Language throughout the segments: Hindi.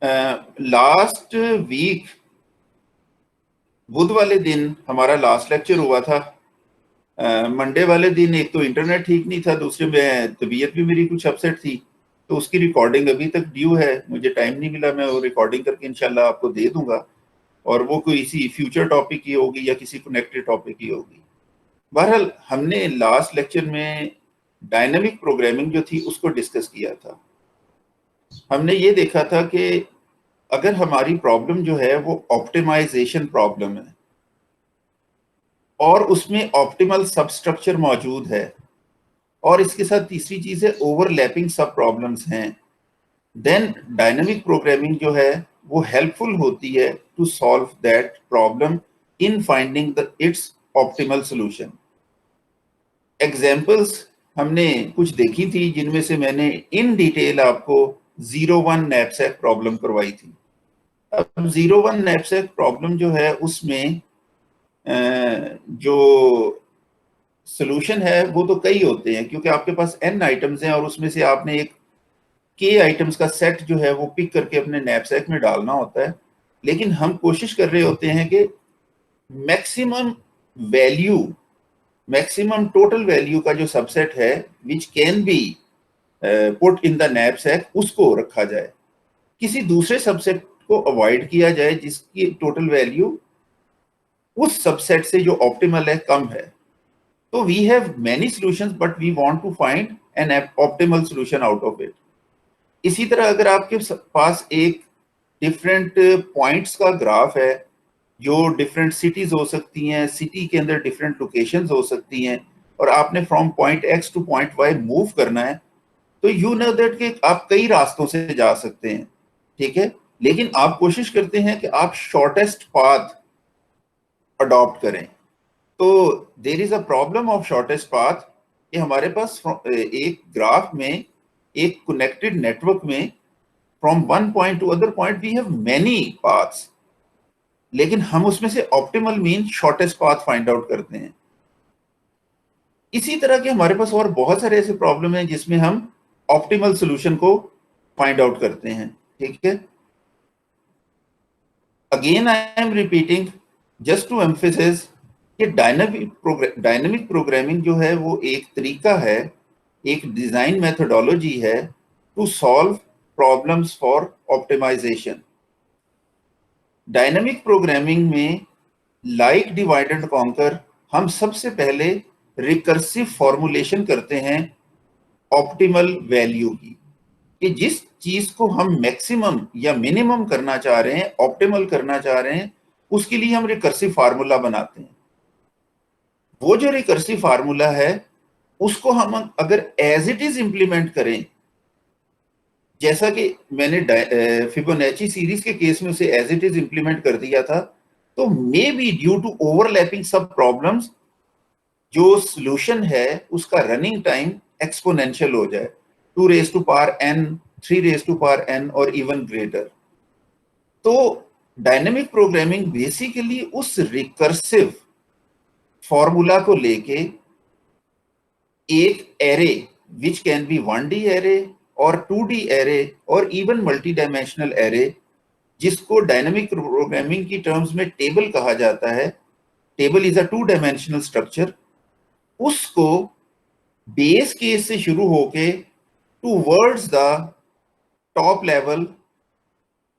लास्ट वीक बुध वाले दिन हमारा लास्ट लेक्चर हुआ था। मंडे वाले दिन एक तो इंटरनेट ठीक नहीं था, दूसरे में तबीयत भी मेरी कुछ अपसेट थी, तो उसकी रिकॉर्डिंग अभी तक ड्यू है। मुझे टाइम नहीं मिला, मैं वो रिकॉर्डिंग करके इंशाल्लाह आपको दे दूंगा, और वो कोई इसी फ्यूचर टॉपिक की होगी या किसी कनेक्टेड टॉपिक की होगी। बहरहाल हमने लास्ट लेक्चर में डायनामिक प्रोग्रामिंग जो थी उसको डिस्कस किया था। हमने ये देखा था कि अगर हमारी प्रॉब्लम जो है वो ऑप्टिमाइजेशन प्रॉब्लम है और उसमें ऑप्टिमल सब स्ट्रक्चर मौजूद है, और इसके साथ तीसरी चीज है ओवरलैपिंग सब प्रॉब्लम्स हैं, देन डायनामिक प्रोग्रामिंग जो है वो हेल्पफुल होती है to solve that problem in finding the its optimal solution. Examples हमने कुछ देखी थी, जिनमें से मैंने इन डिटेल आपको 01 नैपसैक प्रॉब्लम करवाई थी। अब 01 नैपसैक प्रॉब्लम जो है उसमें जो सोल्यूशन है वो तो कई होते हैं, क्योंकि आपके पास n आइटम्स हैं और उसमें से आपने एक k आइटम्स का सेट जो है वो पिक करके अपने नैपसैक में डालना होता है। लेकिन हम कोशिश कर रहे होते हैं कि maximum value, maximum total value का जो सबसेट है विच can B put in the knapsack, उसको रखा जाए, किसी दूसरे सबसेट को अवॉइड किया जाए जिसकी टोटल वैल्यू उस सबसेट से जो ऑप्टिमल है कम है। तो we have many solutions but we want to find an optimal solution out of it. इसी तरह अगर आपके पास एक डिफरेंट पॉइंट्स का ग्राफ है, जो डिफरेंट सिटीज हो सकती हैं, सिटी के अंदर डिफरेंट लोकेशंस हो सकती हैं, और आपने from point X to point Y move करना है, तो यू नो दैट कि आप कई रास्तों से जा सकते हैं, ठीक है। लेकिन आप कोशिश करते हैं कि आप शॉर्टेस्ट पाथ अडॉप्ट करें। तो there is a problem of shortest path कि हमारे पास एक ग्राफ में, एक कनेक्टेड नेटवर्क में, from one point to other point we have many paths, लेकिन हम उसमें से optimal mean shortest path find out करते हैं। इसी तरह के हमारे पास और बहुत सारे ऐसे प्रॉब्लम हैं जिसमें हम ऑप्टिमल सोल्यूशन को फाइंड आउट करते हैं, ठीक है। Again I am repeating just to emphasize कि डायनामिक प्रोग्रामिंग जो है वो एक तरीका है, एक डिजाइन मेथोडोलॉजी है to solve problems for optimization. Dynamic programming में लाइक डिवाइड एंड कॉन्कर हम सबसे पहले रिकर्सिव फॉर्मुलेशन करते हैं ऑप्टिमल वैल्यू की, कि जिस चीज को हम मैक्सिमम या मिनिमम करना चाह रहे हैं, ऑप्टिमल करना चाह रहे हैं, उसके लिए हम रिकर्सिव फार्मूला बनाते हैं। वो जो रिकर्सिव फार्मूला है उसको हम अगर एज इट इज इंप्लीमेंट करें, जैसा कि मैंने फिबोनाची सीरीज के केस में उसे एज इट इज इंप्लीमेंट कर दिया था, तो maybe due to overlapping sub problems जो सोल्यूशन है उसका रनिंग टाइम एक्सपोनेंशियल हो जाए, 2 raise to power n, 3 raise to power n और इवन ग्रेटर। तो डायनेमिक प्रोग्रामिंग बेसिकली उस रिकर्सिव फॉर्मूला को लेके एक array which can be 1D array और 2D एरे और इवन मल्टी डायमेंशनल एरे, जिसको डायनेमिक प्रोग्रामिंग की टर्म्स में टेबल कहा जाता है, table is a 2 dimensional structure, उसको बेस केस से शुरू होके towards the top level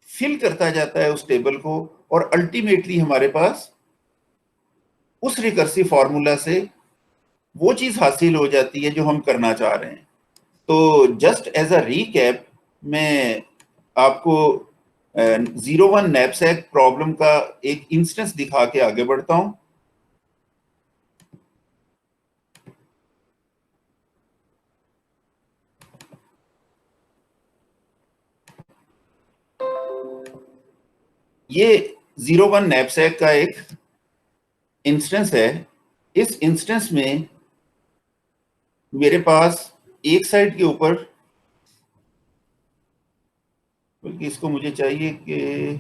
fill करता जाता है उस टेबल को, और अल्टीमेटली हमारे पास उस रिकर्सिव फॉर्मूला से वो चीज हासिल हो जाती है जो हम करना चाह रहे हैं। तो जस्ट एज अ रीकैप मैं आपको 01 नैपसैक प्रॉब्लम का एक इंस्टेंस दिखा के आगे बढ़ता हूं। ये 01 नैपसैक का एक इंस्टेंस है। इस इंस्टेंस में मेरे पास एक साइड के ऊपर, बल्कि इसको मुझे चाहिए कि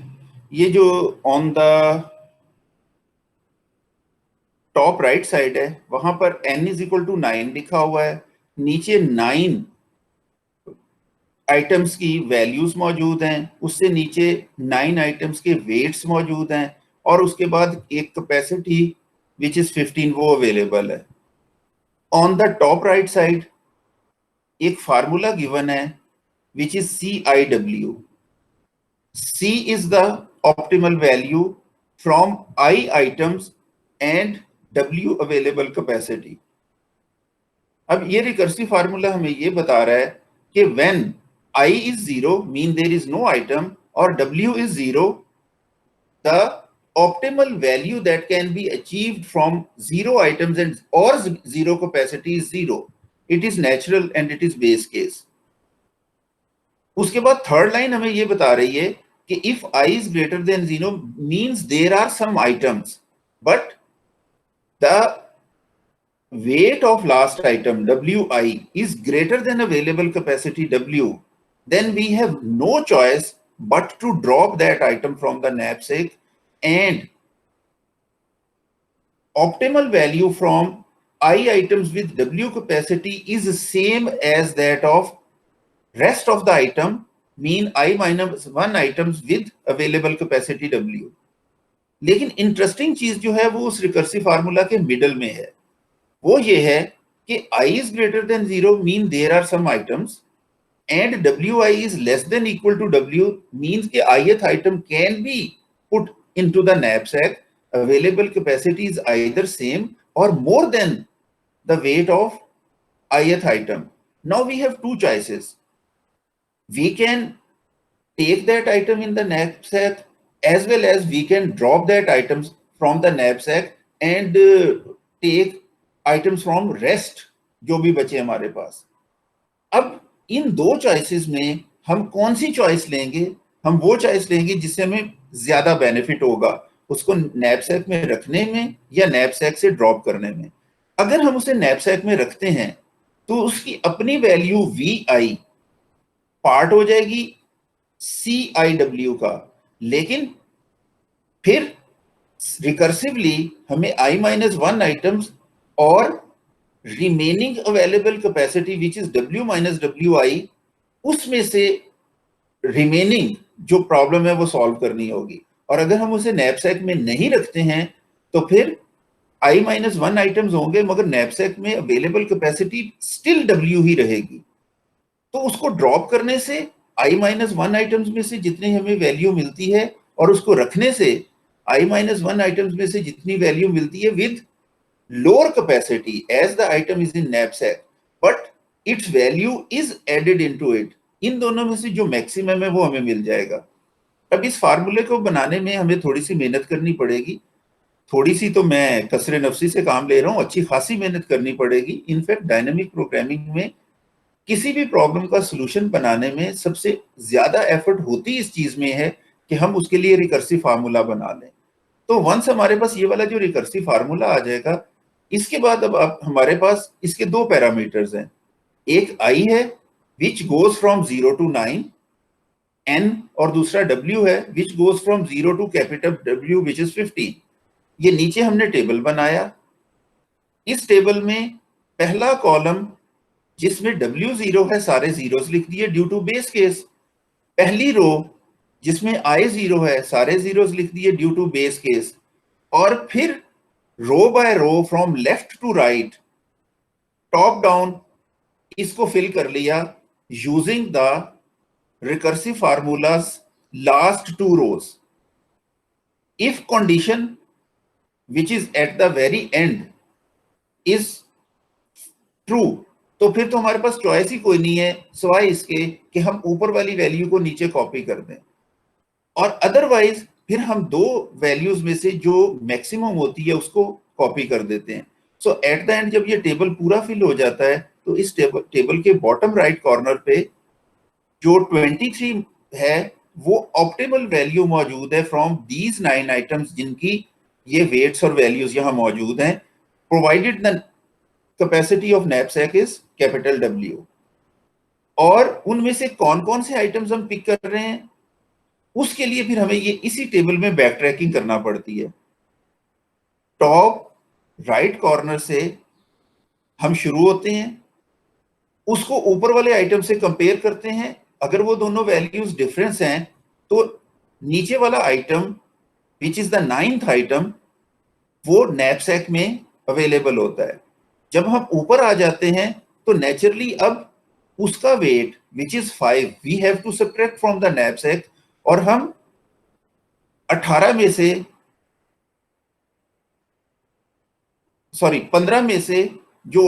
ये जो on the top right side है वहां पर n इज इक्वल टू 9 लिखा हुआ है, नीचे 9 आइटम्स की वैल्यूज मौजूद हैं, उससे नीचे 9 आइटम्स के वेट्स मौजूद हैं, और उसके बाद एक कैपेसिटी विच इज 15 वो अवेलेबल है। On the top right side एक फार्मूला गिवन है which is CIW। C is the optimal value from I items and W available capacity। अब ये रिकर्सिव फार्मूला हमें ये बता रहा है कि when I is 0 mean there is no item और W is 0, the optimal value that can be achieved from 0 items and or 0 capacity is 0. It is natural and it is base case। उसके बाद थर्ड लाइन हमें ये बता रही है कि if I is greater than 0 means there are some items but the weight of last item WI is greater than available capacity W, then we have no choice but to drop that item from the knapsack, and optimal value from I items with W capacity is same as that of rest of the item, mean I minus 1 items with available capacity W। लेकिन इंटरेस्टिंग चीज जो है वो उस रिकर्सिव फार्मूला के मिडल में है, वो ये है कि I is greater than 0 mean there are some items and WI is less than equal to W means कि ith item can be put into the knapsack, available capacity is either same or more than the weight of ith item। Now we have two choices, we can take that item in the knapsack as well as we can drop that items from the knapsack and take items from rest जो भी बचे हमारे पास। अब इन दो चॉइसेस में हम कौन सी चॉइस लेंगे? हम वो चॉइस लेंगे जिससे हमें ज्यादा बेनिफिट होगा, उसको नैपसैक में रखने में या नैपसैक से ड्रॉप करने में। अगर हम उसे नैपसैक में रखते हैं तो उसकी अपनी वैल्यू VI पार्ट हो जाएगी CIW का, लेकिन फिर रिकर्सिवली हमें I-1 आइटम्स और remaining available capacity which is W minus WI, उसमें से रिमेनिंग जो प्रॉब्लम है वो सॉल्व करनी होगी। और अगर हम उसे नैपसैक में नहीं रखते हैं तो फिर I-1 आइटम्स होंगे मगर नैपसैक में अवेलेबल कैपेसिटी स्टिल W ही रहेगी। तो उसको ड्रॉप करने से I-1 आइटम्स में से जितनी हमें वैल्यू मिलती है और उसको रखने से I-1 आइटम्स में से जितनी वैल्यू मिलती है with lower capacity as the item is in knapsack but its value is added into it, इन दोनों में से जो मैक्सिमम है वो हमें मिल जाएगा। अब इस फार्मूले को बनाने में हमें थोड़ी सी मेहनत करनी पड़ेगी, थोड़ी सी तो मैं कसरे नफसी से काम ले रहा हूँ, अच्छी खासी मेहनत करनी पड़ेगी। इनफैक्ट डायनामिक प्रोग्रामिंग में किसी भी प्रॉब्लम का सोल्यूशन बनाने में सबसे ज्यादा एफर्ट होती इस चीज में है कि हम उसके लिए रिकर्सिव फार्मूला बना लें। तो वंस हमारे पास ये वाला जो रिकर्सिव फार्मूला आ जाएगा, इसके बाद अब आप हमारे पास इसके दो पैरामीटर्स हैं, एक I है which goes from 0 to 9 N और दूसरा W है which goes from 0 to capital W which is 15। ये नीचे हमने टेबल बनाया, इस टेबल में पहला कॉलम जिसमें W0 है सारे जीरोस लिख दिए ड्यू टू बेस केस, पहली रो जिसमें I0 है सारे जीरोस लिख दिए ड्यू टू बेस केस, और फिर row by row from left to right top down इसको फिल कर लिया using the recursive formulas last two rows. If condition which is at the very end is true तो फिर तो हमारे पास चॉइस ही कोई नहीं है सिवाय इसके कि हम ऊपर वाली वैल्यू को नीचे कॉपी कर दें, और अदरवाइज फिर हम दो वैल्यूज में से जो मैक्सिमम होती है उसको कॉपी कर देते हैं। सो एट द एंड जब ये टेबल पूरा फिल हो जाता है तो इस टेबल के बॉटम राइट कॉर्नर पे जो 23 है वो ऑप्टिमल वैल्यू मौजूद है फ्रॉम दीज 9 आइटम्स जिनकी ये वेट्स और वैल्यूज यहाँ मौजूद हैं, provided the capacity of knapsack is capital W। और उनमें से कौन कौन से आइटम्स हम पिक कर रहे हैं उसके लिए फिर हमें ये इसी टेबल में बैक ट्रैकिंग करना पड़ती है। टॉप राइट कॉर्नर से हम शुरू होते हैं, उसको ऊपर वाले आइटम से कंपेयर करते हैं अगर वो दोनों वैल्यूज डिफरेंस हैं तो नीचे वाला item which is the 9th item वो नैपसैक में अवेलेबल होता है। जब हम ऊपर आ जाते हैं तो नेचुरली अब उसका weight which is 5 we have to subtract from the knapsack, और हम 18 में से 15 में से जो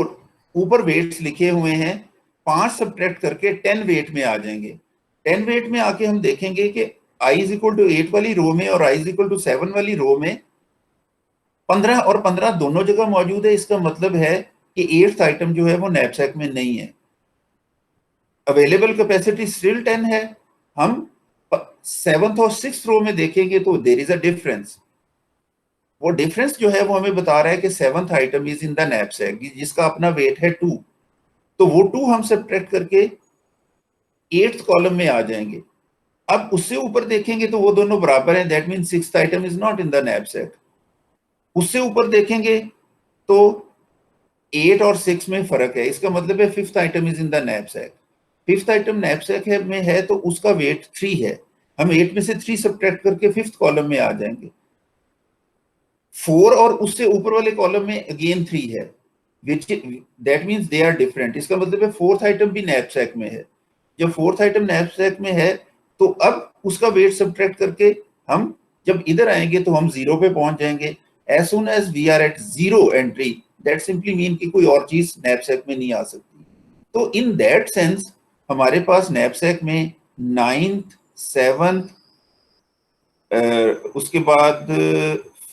ऊपर वेट्स लिखे हुए हैं 5 सब्ट्रैक्ट करके 10 वेट में आ जाएंगे। 10 वेट में आके हम देखेंगे कि i इज इक्वल टू 8 वाली रो में और i इज इक्वल टू 7 वाली रो में 15 और 15 दोनों जगह मौजूद है। इसका मतलब है कि 8th आइटम जो है वो नैपसैक में नहीं है। अवेलेबल कैपेसिटी स्टिल 10 है। हम 7th और 6th रो में देखेंगे तो देयर इज अ डिफरेंस। वो डिफरेंस जो है वो हमें बता रहा है कि 7th item is in the knapsack जिसका अपना वेट है 2। तो वो 2 हम सब्ट्रैक्ट करके 8th कॉलम में आ जाएंगे। अब उससे ऊपर देखेंगे तो वो दोनों बराबर हैं, that mean 6th item is not in the knapsack. उससे ऊपर देखेंगे तो 8 और 6 में फर्क है, इसका मतलब है 5th item is in the knapsack. 5th item knapsack में है तो उसका वेट 3 है। हम 8 में से 3 सब्ट्रैक्ट करके 5th कॉलम में आ जाएंगे। 4 और उससे ऊपर वाले कॉलम में अगेन 3 है, which that means they are different. इसका मतलब है 4th आइटम भी नैपसैक में है। जब 4th आइटम नैपसैक में है तो अब उसका वेट सब्ट्रैक्ट करके हम जब इधर आएंगे तो हम 0 पे पहुंच जाएंगे। As soon as we are at 0 entry that simply mean कि कोई और चीज नैपसैक में नहीं आ सकती। तो इन दैट सेंस हमारे पास नैपसैक में 9th 7th उसके बाद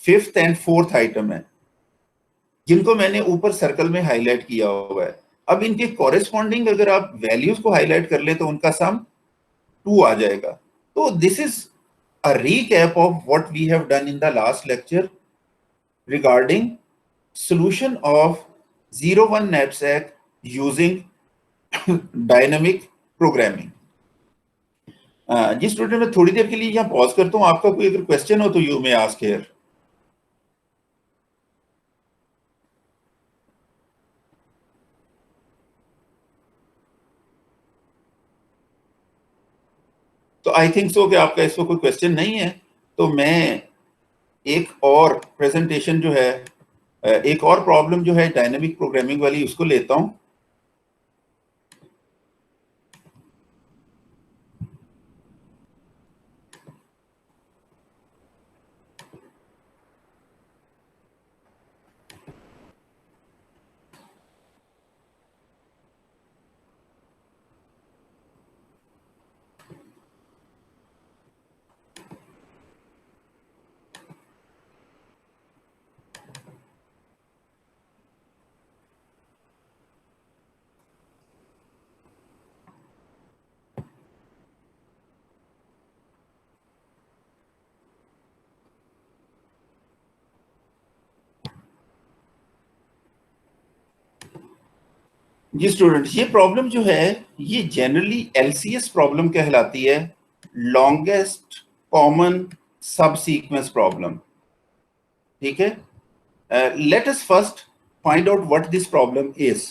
5th एंड 4th आइटम है जिनको मैंने ऊपर सर्कल में हाईलाइट किया हुआ है। अब इनके कॉरेस्पॉन्डिंग अगर आप वैल्यूज को हाईलाइट कर ले तो उनका सम 2 आ जाएगा। तो this is a recap of what we have done in the last lecture regarding solution of 01 knapsack using dynamic programming। जी स्टूडेंट, मैं थोड़ी देर के लिए यहाँ पॉज करता हूँ। आपका कोई अगर क्वेश्चन हो तो यू मे आस्क हियर। तो आई थिंक सो कि आपका इसमें कोई क्वेश्चन नहीं है। तो मैं एक और प्रेजेंटेशन जो है, एक और प्रॉब्लम जो है डायनेमिक प्रोग्रामिंग वाली, उसको लेता हूं। जी स्टूडेंट, ये प्रॉब्लम जो है ये जनरली एलसीएस प्रॉब्लम कहलाती है, लॉन्गेस्ट कॉमन सब सीक्वेंस प्रॉब्लम। ठीक है, let us first find out what this problem is.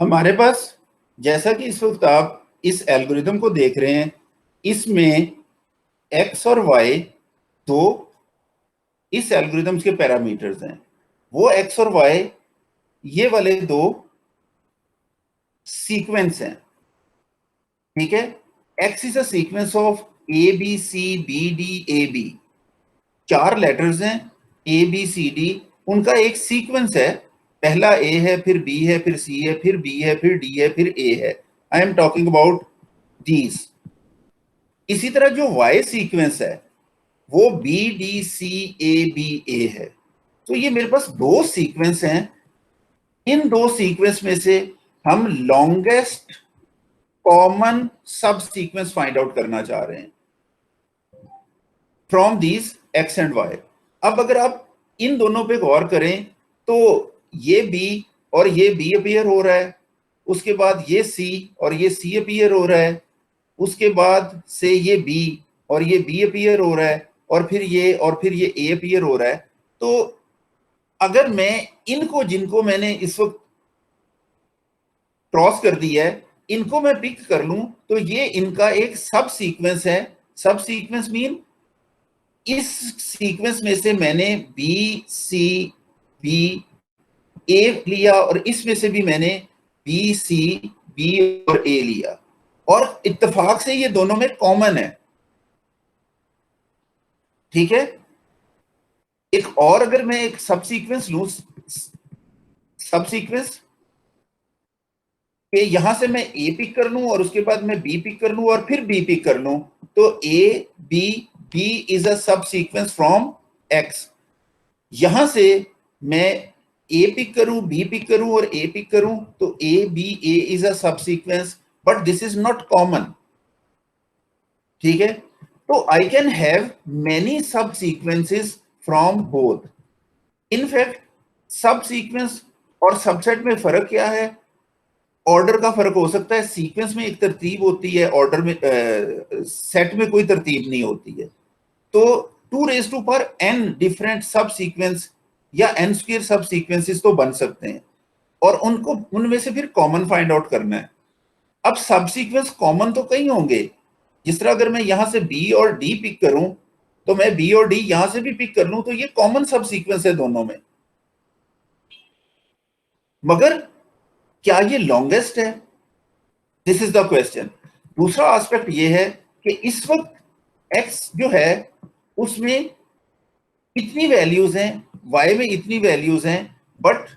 हमारे पास, जैसा कि इस वक्त आप इस एल्गोरिथम को देख रहे हैं, इसमें एक्स और वाई दो इस एल्गोरिथम के पैरामीटर्स हैं। वो एक्स और वाई ये वाले दो सीक्वेंस हैं। ठीक है, X is a sequence of A B C B D A B. 4 letters हैं ए बी सी डी, उनका एक सीक्वेंस है। पहला ए है, फिर बी है, फिर सी है, फिर बी है, फिर डी है, फिर ए है। I am talking about these. इसी तरह जो वाई सीक्वेंस है वो B D C A B A है। तो ये मेरे पास 2 सीक्वेंस हैं। इन 2 सीक्वेंस में से हम लॉन्गेस्ट कॉमन सब सीक्वेंस फाइंड आउट करना चाह रहे हैं from these X and Y. अब अगर आप इन दोनों पे गौर करें तो ये बी और ये बी अपीयर हो रहा है, उसके बाद ये सी और ये सी अपीयर हो रहा है, उसके बाद से ये बी और ये बी अपीयर हो रहा है, और फिर ये ए अपीयर हो रहा है। तो अगर मैं इनको, जिनको मैंने इस वक्त क्रॉस कर दिया है, इनको मैं पिक कर लूं तो ये इनका एक सब सीक्वेंस है। सब सीक्वेंस मीन इस सीक्वेंस में से मैंने बी सी बी ए लिया और इसमें से भी मैंने बी सी बी और ए लिया, और इत्तेफाक से ये दोनों में कॉमन है। ठीक है। एक और अगर मैं एक सब सीक्वेंस लूं, सब सीक्वेंस कि यहां से मैं ए पिक कर लूं और उसके बाद मैं बी पिक कर लूं और फिर बी पिक कर लूं, तो A B B is a sub sequence from X. यहां से मैं ए पिक करूं, बी पिक करूं और ए पिक करूं, तो A B A is a sub sequence, but this is not common. ठीक है। तो आई कैन हैव मेनी सब सीक्वेंसेस फ्रॉम बोथ। इनफैक्ट सब सीक्वेंस और सबसेट में फर्क क्या है? ऑर्डर का फर्क हो सकता है। सीक्वेंस में एक तरतीब होती है, ऑर्डर में सेट में कोई तरतीब नहीं होती है। तो 2n डिफरेंट सब सीक्वेंस या n स्क्वायर सब सीक्वेंसेस तो बन सकते हैं, और उनको उनमें से फिर कॉमन फाइंड आउट करना है। अब सब सीक्वेंस कॉमन तो कई होंगे। जिस तरह अगर मैं यहां से बी और डी पिक करूं, तो मैं बी और डी यहां से भी पिक कर लूं, तो ये कॉमन सब सीक्वेंस है दोनों में। मगर क्या ये लॉन्गेस्ट है? This is the question. दूसरा एस्पेक्ट ये है कि इस वक्त एक्स जो है उसमें इतनी वैल्यूज हैं, वाई में इतनी वैल्यूज हैं, but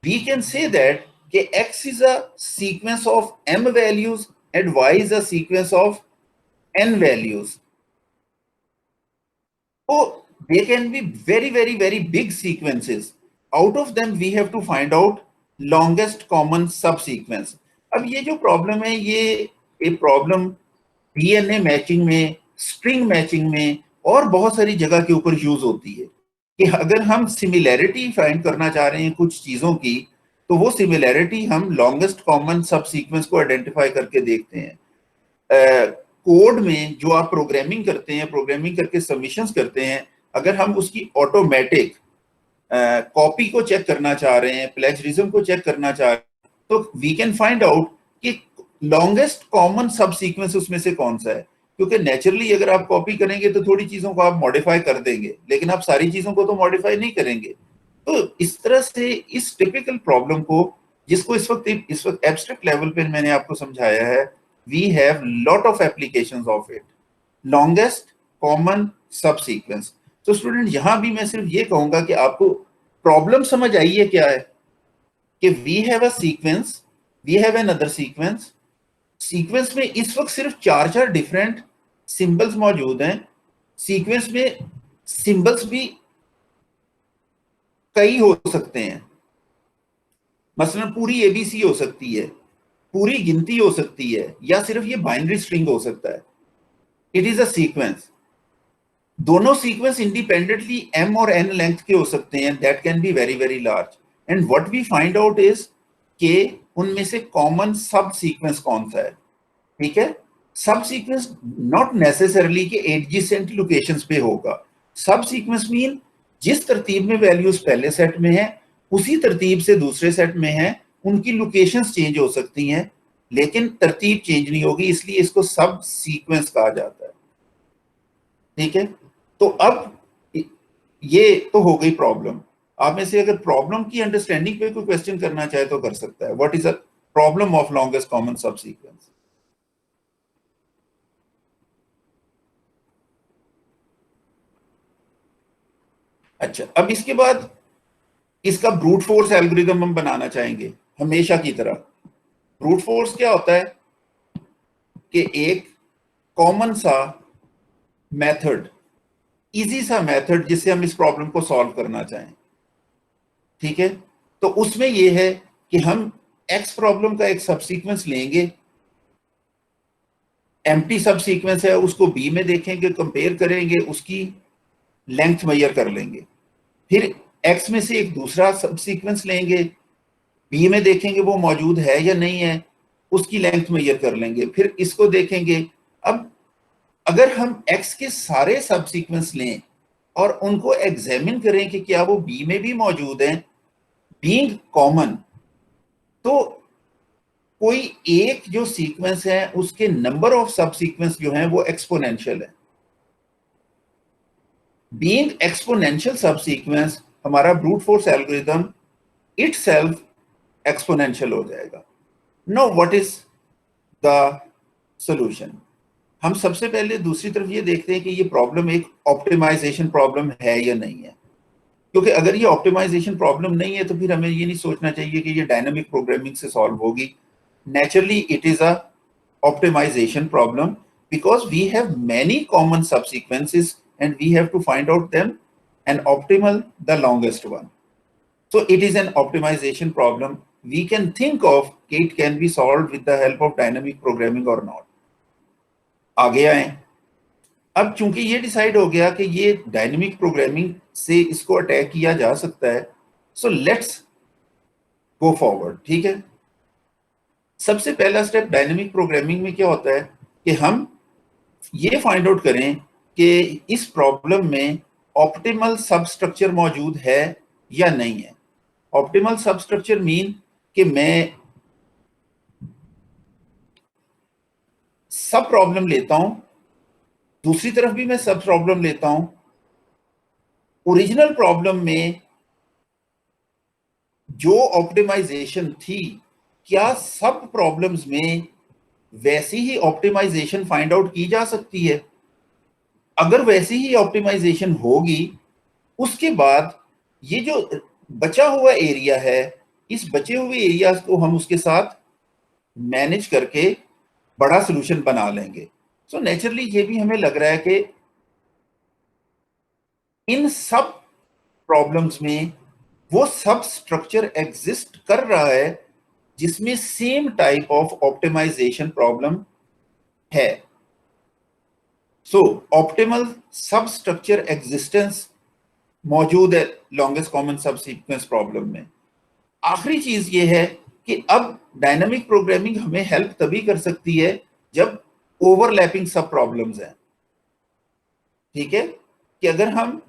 we can say that कि X is a sequence of m values and y is a sequence of n values. तो they can be very very very big sequences. Out of them we have to find out longest common subsequence. अब ये जो प्रॉब्लम है, ये एक प्रॉब्लम डीएनए मैचिंग में, स्ट्रिंग मैचिंग में और बहुत सारी जगह के ऊपर यूज होती है कि अगर हम सिमिलैरिटी फाइंड करना चाह रहे हैं कुछ चीजों की, तो वो सिमिलैरिटी हम लॉन्गेस्ट कॉमन सब सीक्वेंस को आइडेंटिफाई करके देखते हैं। कोड में जो आप प्रोग्रामिंग करते हैं, प्रोग्रामिंग करके सबमिशंस करते हैं, अगर हम उसकी ऑटोमेटिक कॉपी को चेक करना चाह रहे हैं, प्लेजरिज्म को चेक करना चाह रहे हैं, तो वी कैन फाइंड आउट कि लॉन्गेस्ट कॉमन सब सीक्वेंस उसमें से कौन सा है। क्योंकि नेचुरली अगर आप कॉपी करेंगे तो थोड़ी चीजों को आप मॉडिफाई कर देंगे, लेकिन आप सारी चीजों को तो मॉडिफाई नहीं करेंगे। तो इस तरह से इस टिपिकल प्रॉब्लम को, जिसको इस वक्त एब्स्ट्रैक्ट लेवल पे मैंने आपको समझाया है, we have lot of applications of it, longest common subsequence। तो स्टूडेंट यहां भी मैं सिर्फ ये कहूंगा कि आपको प्रॉब्लम समझ आई है क्या है कि we have a sequence, we have another sequence, sequence में इस वक्त सिर्फ चार डिफरेंट सिंबल्स मौजूद हैं। सीक्वेंस में सिंबल्स भी कई हो सकते हैं, मसलन पूरी एबीसी हो सकती है, पूरी गिनती हो सकती है, या सिर्फ ये बाइनरी स्ट्रिंग हो सकता है। It is a sequence. दोनों सीक्वेंस इंडिपेंडेंटली m और n लेंथ के हो सकते हैं, that can be very very large. And what we find out is के उनमें से कॉमन सब सीक्वेंस कौन सा है। ठीक है। सब सीक्वेंस नॉट नेसेसरली के एडजेसेंट लोकेशंस पे होगा। सब सीक्वेंस मीन जिस तरतीब में वैल्यूज पहले सेट में है उसी तरतीब से दूसरे सेट में है, उनकी लोकेशंस चेंज हो सकती हैं लेकिन तरतीब चेंज नहीं होगी, इसलिए इसको सब सीक्वेंस कहा जाता है। ठीक है। तो अब ये तो हो गई प्रॉब्लम। आप में से अगर प्रॉब्लम की अंडरस्टैंडिंग पे कोई क्वेश्चन करना चाहे तो कर सकता है। What is a problem of longest common सब सीक्वेंस? अच्छा, अब इसके बाद इसका ब्रूट फोर्स एल्गोरिदम हम बनाना चाहेंगे हमेशा की तरह। ब्रूट फोर्स क्या होता है कि एक कॉमन सा मेथड, इजी सा मेथड जिससे हम इस प्रॉब्लम को सॉल्व करना चाहें। ठीक है। तो उसमें यह है कि हम एक्स प्रॉब्लम का एक सब सीक्वेंस लेंगे, एम्प्टी सब सीक्वेंस है, उसको बी में देखेंगे, कंपेयर करेंगे, उसकी लेंथ मेजर कर लेंगे। फिर एक्स में से एक दूसरा सब सीक्वेंस लेंगे, बी में देखेंगे वो मौजूद है या नहीं है, उसकी लेंथ मेजर कर लेंगे, फिर इसको देखेंगे। अब अगर हम एक्स के सारे सब सीक्वेंस लें और उनको एग्जामिन करें कि क्या वो बी में भी मौजूद हैं, बीइंग कॉमन, तो कोई एक जो सीक्वेंस है उसके नंबर ऑफ सब सीक्वेंस जो है वो एक्सपोनेंशियल है। बीइंग एक्सपोनेंशियल सब सीक्वेंस, हमारा brute force algorithm itself exponential हो जाएगा। Know what is the solution? हम सबसे पहले दूसरी तरफ ये देखते हैं कि ये प्रॉब्लम एक ऑप्टिमाइजेशन प्रॉब्लम है या नहीं है। क्योंकि अगर ये ऑप्टिमाइजेशन प्रॉब्लम नहीं है तो फिर हमें ये नहीं सोचना चाहिए कि ये डायनामिक प्रोग्रामिंग से सॉल्व होगी। Naturally it is a optimization problem because we have many common subsequences and we have to find out them and optimal the longest one. So it is an optimization problem. We can think of it can be solved with the help of dynamic programming or not. आगे आए। अब चूंकि ये डिसाइड हो गया कि ये डायनेमिक प्रोग्रामिंग से इसको अटैक किया जा सकता है, सो लेट्स गो फॉरवर्ड। ठीक है, सबसे पहला स्टेप डायनेमिक प्रोग्रामिंग में क्या होता है कि हम ये फाइंड आउट करें कि इस प्रॉब्लम में ऑप्टिमल सबस्ट्रक्चर मौजूद है या नहीं है। ऑप्टिमल सबस्ट्रक्चर मीन कि मैं सब प्रॉब्लम लेता हूं, दूसरी तरफ भी मैं सब प्रॉब्लम लेता हूं। ओरिजिनल प्रॉब्लम में जो ऑप्टिमाइजेशन थी, क्या सब प्रॉब्लम्स में वैसी ही ऑप्टिमाइजेशन फाइंड आउट की जा सकती है? अगर वैसी ही ऑप्टिमाइजेशन होगी, उसके बाद ये जो बचा हुआ एरिया है, इस बचे हुए एरिया को हम उसके साथ मैनेज करके बड़ा सॉल्यूशन बना लेंगे। सो नेचुरली ये भी हमें लग रहा है कि इन सब प्रॉब्लम्स में वो सब स्ट्रक्चर एग्जिस्ट कर रहा है जिसमें same type of optimization problem है। So optimal sub structure existence मौजूद है लॉन्गेस्ट कॉमन सब सीक्वेंस प्रॉब्लम में। आखिरी चीज ये है कि अब डायनामिक प्रोग्रामिंग हमें हेल्प तभी कर सकती है जब ओवरलैपिंग सब प्रॉब्लम्स हैं। ठीक है, कि अगर हम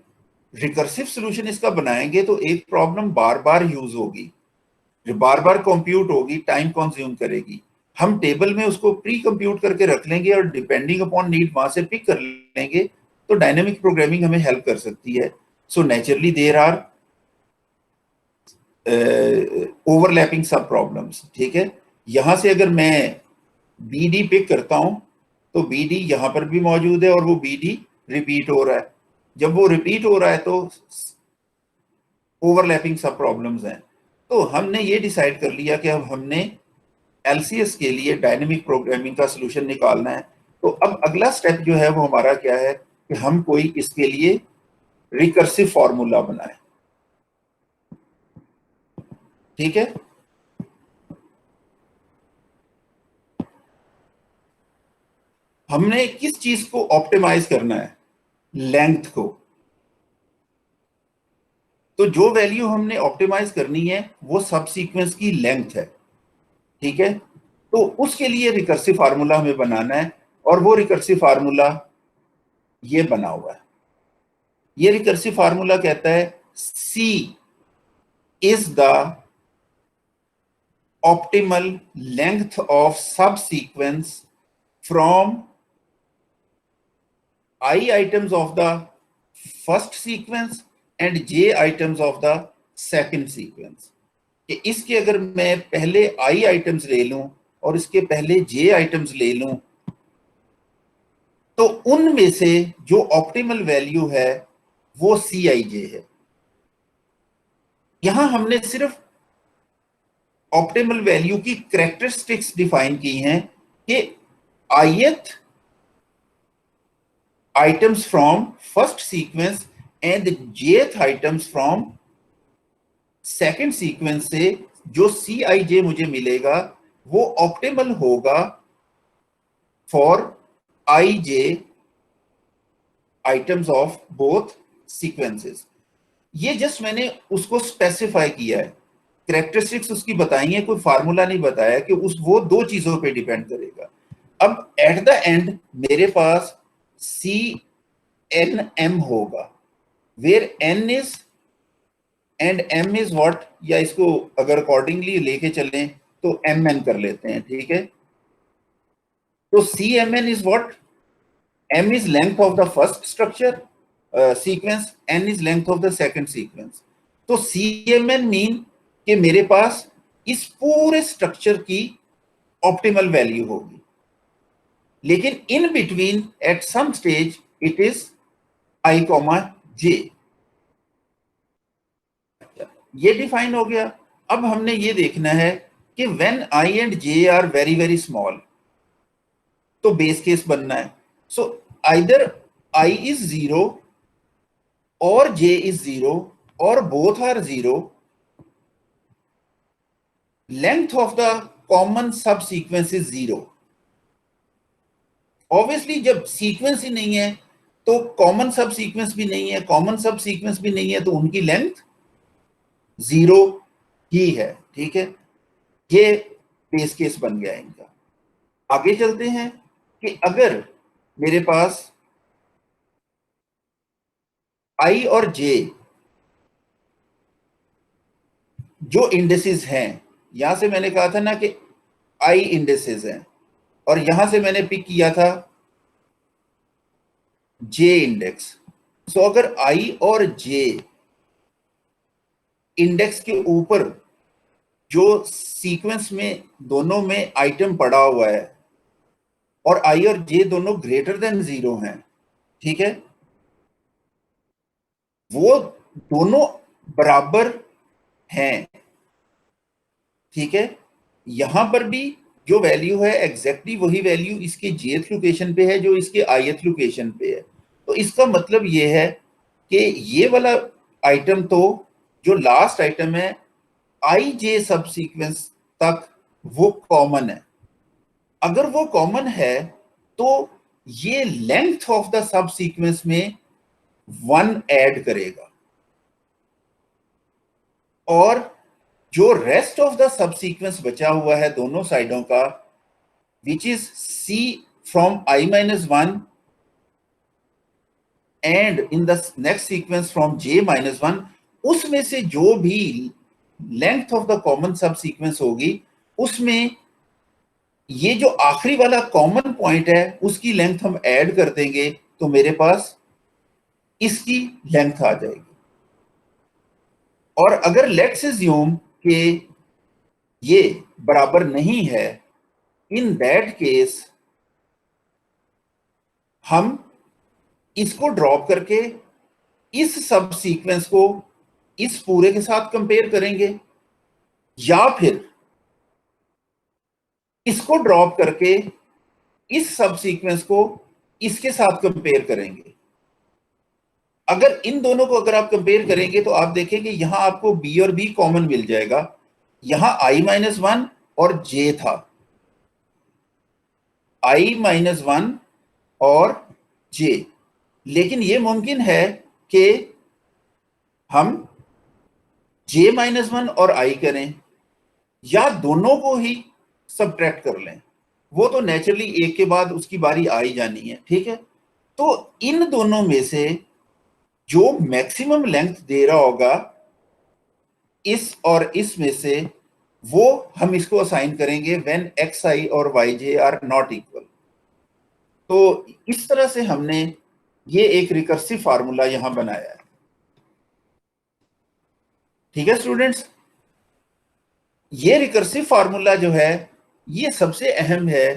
रिकर्सिव सॉल्यूशन इसका बनाएंगे तो एक प्रॉब्लम बार बार यूज होगी, जो बार बार कंप्यूट होगी, टाइम कंज्यूम करेगी। हम टेबल में उसको प्री कंप्यूट करके रख लेंगे और डिपेंडिंग अपॉन नीड वहां से पिक कर लेंगे, तो डायनामिक प्रोग्रामिंग हमें हेल्प कर सकती है। So naturally there are overlapping sub problems. ठीक है, यहां से अगर मैं बी डी पिक करता हूं तो बी डी यहां पर भी मौजूद है और वो बी डी रिपीट हो रहा है। जब वो रिपीट हो रहा है तो ओवरलैपिंग सब प्रॉब्लम्स हैं। तो हमने ये डिसाइड कर लिया कि अब हमने एलसीएस के लिए डायनेमिक प्रोग्रामिंग का सॉल्यूशन निकालना है। तो अब अगला स्टेप जो है वो हमारा क्या है कि हम कोई इसके लिए रिकर्सिव फॉर्मूला बनाए। ठीक है, हमने किस चीज को ऑप्टिमाइज करना है? लेंथ को। तो जो वैल्यू हमने ऑप्टिमाइज करनी है वो सब सीक्वेंस की लेंथ है। ठीक है, तो उसके लिए रिकर्सिव फार्मूला हमें बनाना है और वो रिकर्सिव फार्मूला ये बना हुआ है। ये रिकर्सिव फार्मूला कहता है C is the optimal length of सब sequence from I items of the first sequence and j items of the second sequence। कि इसके अगर मैं पहले I आइटम्स ले लूं और इसके पहले j आइटम्स ले लूं तो उनमें से जो ऑप्टिमल वैल्यू है वो Cij है। यहां हमने सिर्फ ऑप्टिमल वैल्यू की कैरेक्टरिस्टिक्स डिफाइन की हैं कि ith items from first sequence and jth items from second sequence से जो Cij मुझे मिलेगा वो ऑप्टिमल होगा for ij items of both sequences। ये जस्ट मैंने उसको स्पेसिफाई किया है, कैरेक्टरिस्टिक्स उसकी बताई है, कोई फार्मूला नहीं बताया कि उस वो दो चीजों पे डिपेंड करेगा। अब एट द एंड मेरे पास CNM होगा, where N is and M is what, या इसको अगर अकॉर्डिंगली लेके चलें तो mn कर लेते हैं, ठीक है। तो CMN is what? M is length of the first structure sequence, N is length of the second sequence. तो CMN मीन कि मेरे पास इस पूरे स्ट्रक्चर की ऑप्टिमल वैल्यू होगी, लेकिन in between at some stage it is I, J। ये डिफाइन हो गया। अब हमने ये देखना है कि when I and J are very very small, तो बेस केस बनना है। So either I is 0 or J is 0 or both are 0, length of the common subsequence is 0। Obviously जब सीक्वेंस ही नहीं है तो कॉमन सब सीक्वेंस भी नहीं है, कॉमन सब सीक्वेंस भी नहीं है, तो उनकी लेंथ 0 ही है, ठीक है। ये बेस केस बन गया इनका। आगे चलते हैं कि अगर मेरे पास I और J जो इंडेसेस हैं, यहां से मैंने कहा था ना कि I इंडेसेस हैं, और यहां से मैंने पिक किया था J इंडेक्स। सो अगर I और J इंडेक्स के ऊपर जो सीक्वेंस में दोनों में आइटम पड़ा हुआ है और I और J दोनों ग्रेटर देन 0 हैं, ठीक है, वो दोनों बराबर हैं, ठीक है। यहां पर भी जो वैल्यू है एग्जैक्टली वही वैल्यू इसके jth लोकेशन पे है जो इसके ith लोकेशन पे है। तो इसका मतलब ये है कि ये वाला आइटम, तो जो लास्ट आइटम है I J सब सीक्वेंस तक, वो कॉमन है। अगर वो कॉमन है तो ये length of the sub sequence में 1 ऐड करेगा, और जो rest of the sub sequence बचा हुआ है दोनों साइडों का, which is C from I-1 and in the next sequence from J-1, उसमें से जो भी length of the common sub sequence होगी, उसमें ये जो आखिरी वाला कॉमन पॉइंट है उसकी लेंथ हम ऐड कर देंगे, तो मेरे पास इसकी लेंथ आ जाएगी। और अगर लेट्स अज्यूम कि ये बराबर नहीं है, इन दैट केस हम इसको ड्रॉप करके इस सब सीक्वेंस को इस पूरे के साथ कंपेयर करेंगे, या फिर इसको ड्रॉप करके इस सब सीक्वेंस को इसके साथ कंपेयर करेंगे। अगर इन दोनों को अगर आप कंपेयर करेंगे तो आप देखेंगे यहां आपको B और B कॉमन मिल जाएगा। यहां I-1 और J था, I-1 और J, लेकिन यह मुमकिन है कि हम J-1 और I करें या दोनों को ही सबट्रैक्ट कर लें, वो तो नेचुरली एक के बाद उसकी बारी आ ही जानी है, ठीक है। तो इन दोनों में से जो मैक्सिमम लेंथ दे रहा होगा इस और इस में से, वो हम इसको असाइन करेंगे व्हेन xi और yj आर नॉट इक्वल। तो इस तरह से हमने ये एक रिकर्सिव फार्मूला यहां बनाया है, ठीक है स्टूडेंट्स। ये रिकर्सिव फार्मूला जो है ये सबसे अहम है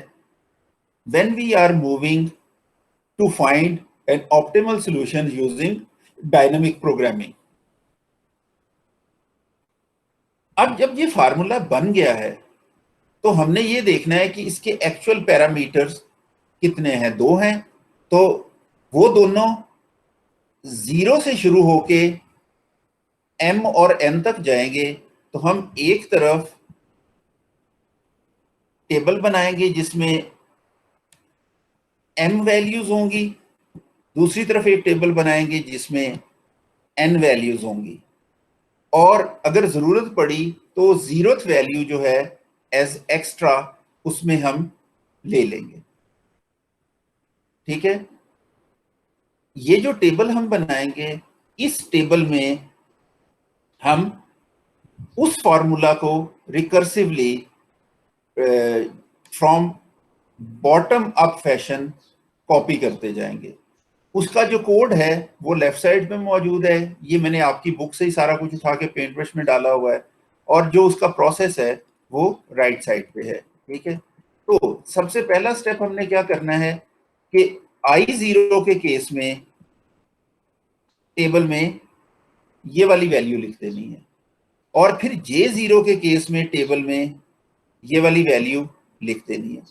when we are moving to find an optimal solution using dynamic programming. अब जब ये फार्मूला बन गया है तो हमने ये देखना है कि इसके एक्चुअल पैरामीटर्स कितने हैं, 2 हैं, तो वो दोनों 0 से शुरू होके m और n तक जाएंगे। तो हम एक तरफ टेबल बनाएंगे जिसमें m वैल्यूज होंगी, दूसरी तरफ एक टेबल बनाएंगे जिसमें n वैल्यूज होंगी, और अगर जरूरत पड़ी तो 0th वैल्यू जो है एज एक्स्ट्रा उसमें हम ले लेंगे, ठीक है। ये जो टेबल हम बनाएंगे, इस टेबल में हम उस फॉर्मूला को recursively from bottom up fashion copy करते जाएंगे। उसका जो कोड है वो लेफ्ट साइड में मौजूद है, ये मैंने आपकी बुक से ही सारा कुछ उठा के पेंट ब्रश में डाला हुआ है, और जो उसका प्रोसेस है वो राइट साइड पे है। ठीक है, तो सबसे पहला स्टेप हमने क्या करना है कि I0 के केस में टेबल में ये वाली वैल्यू लिख देनी है, और फिर J0 के केस में टेबल में ये वाली वैल्यू लिख देनी है।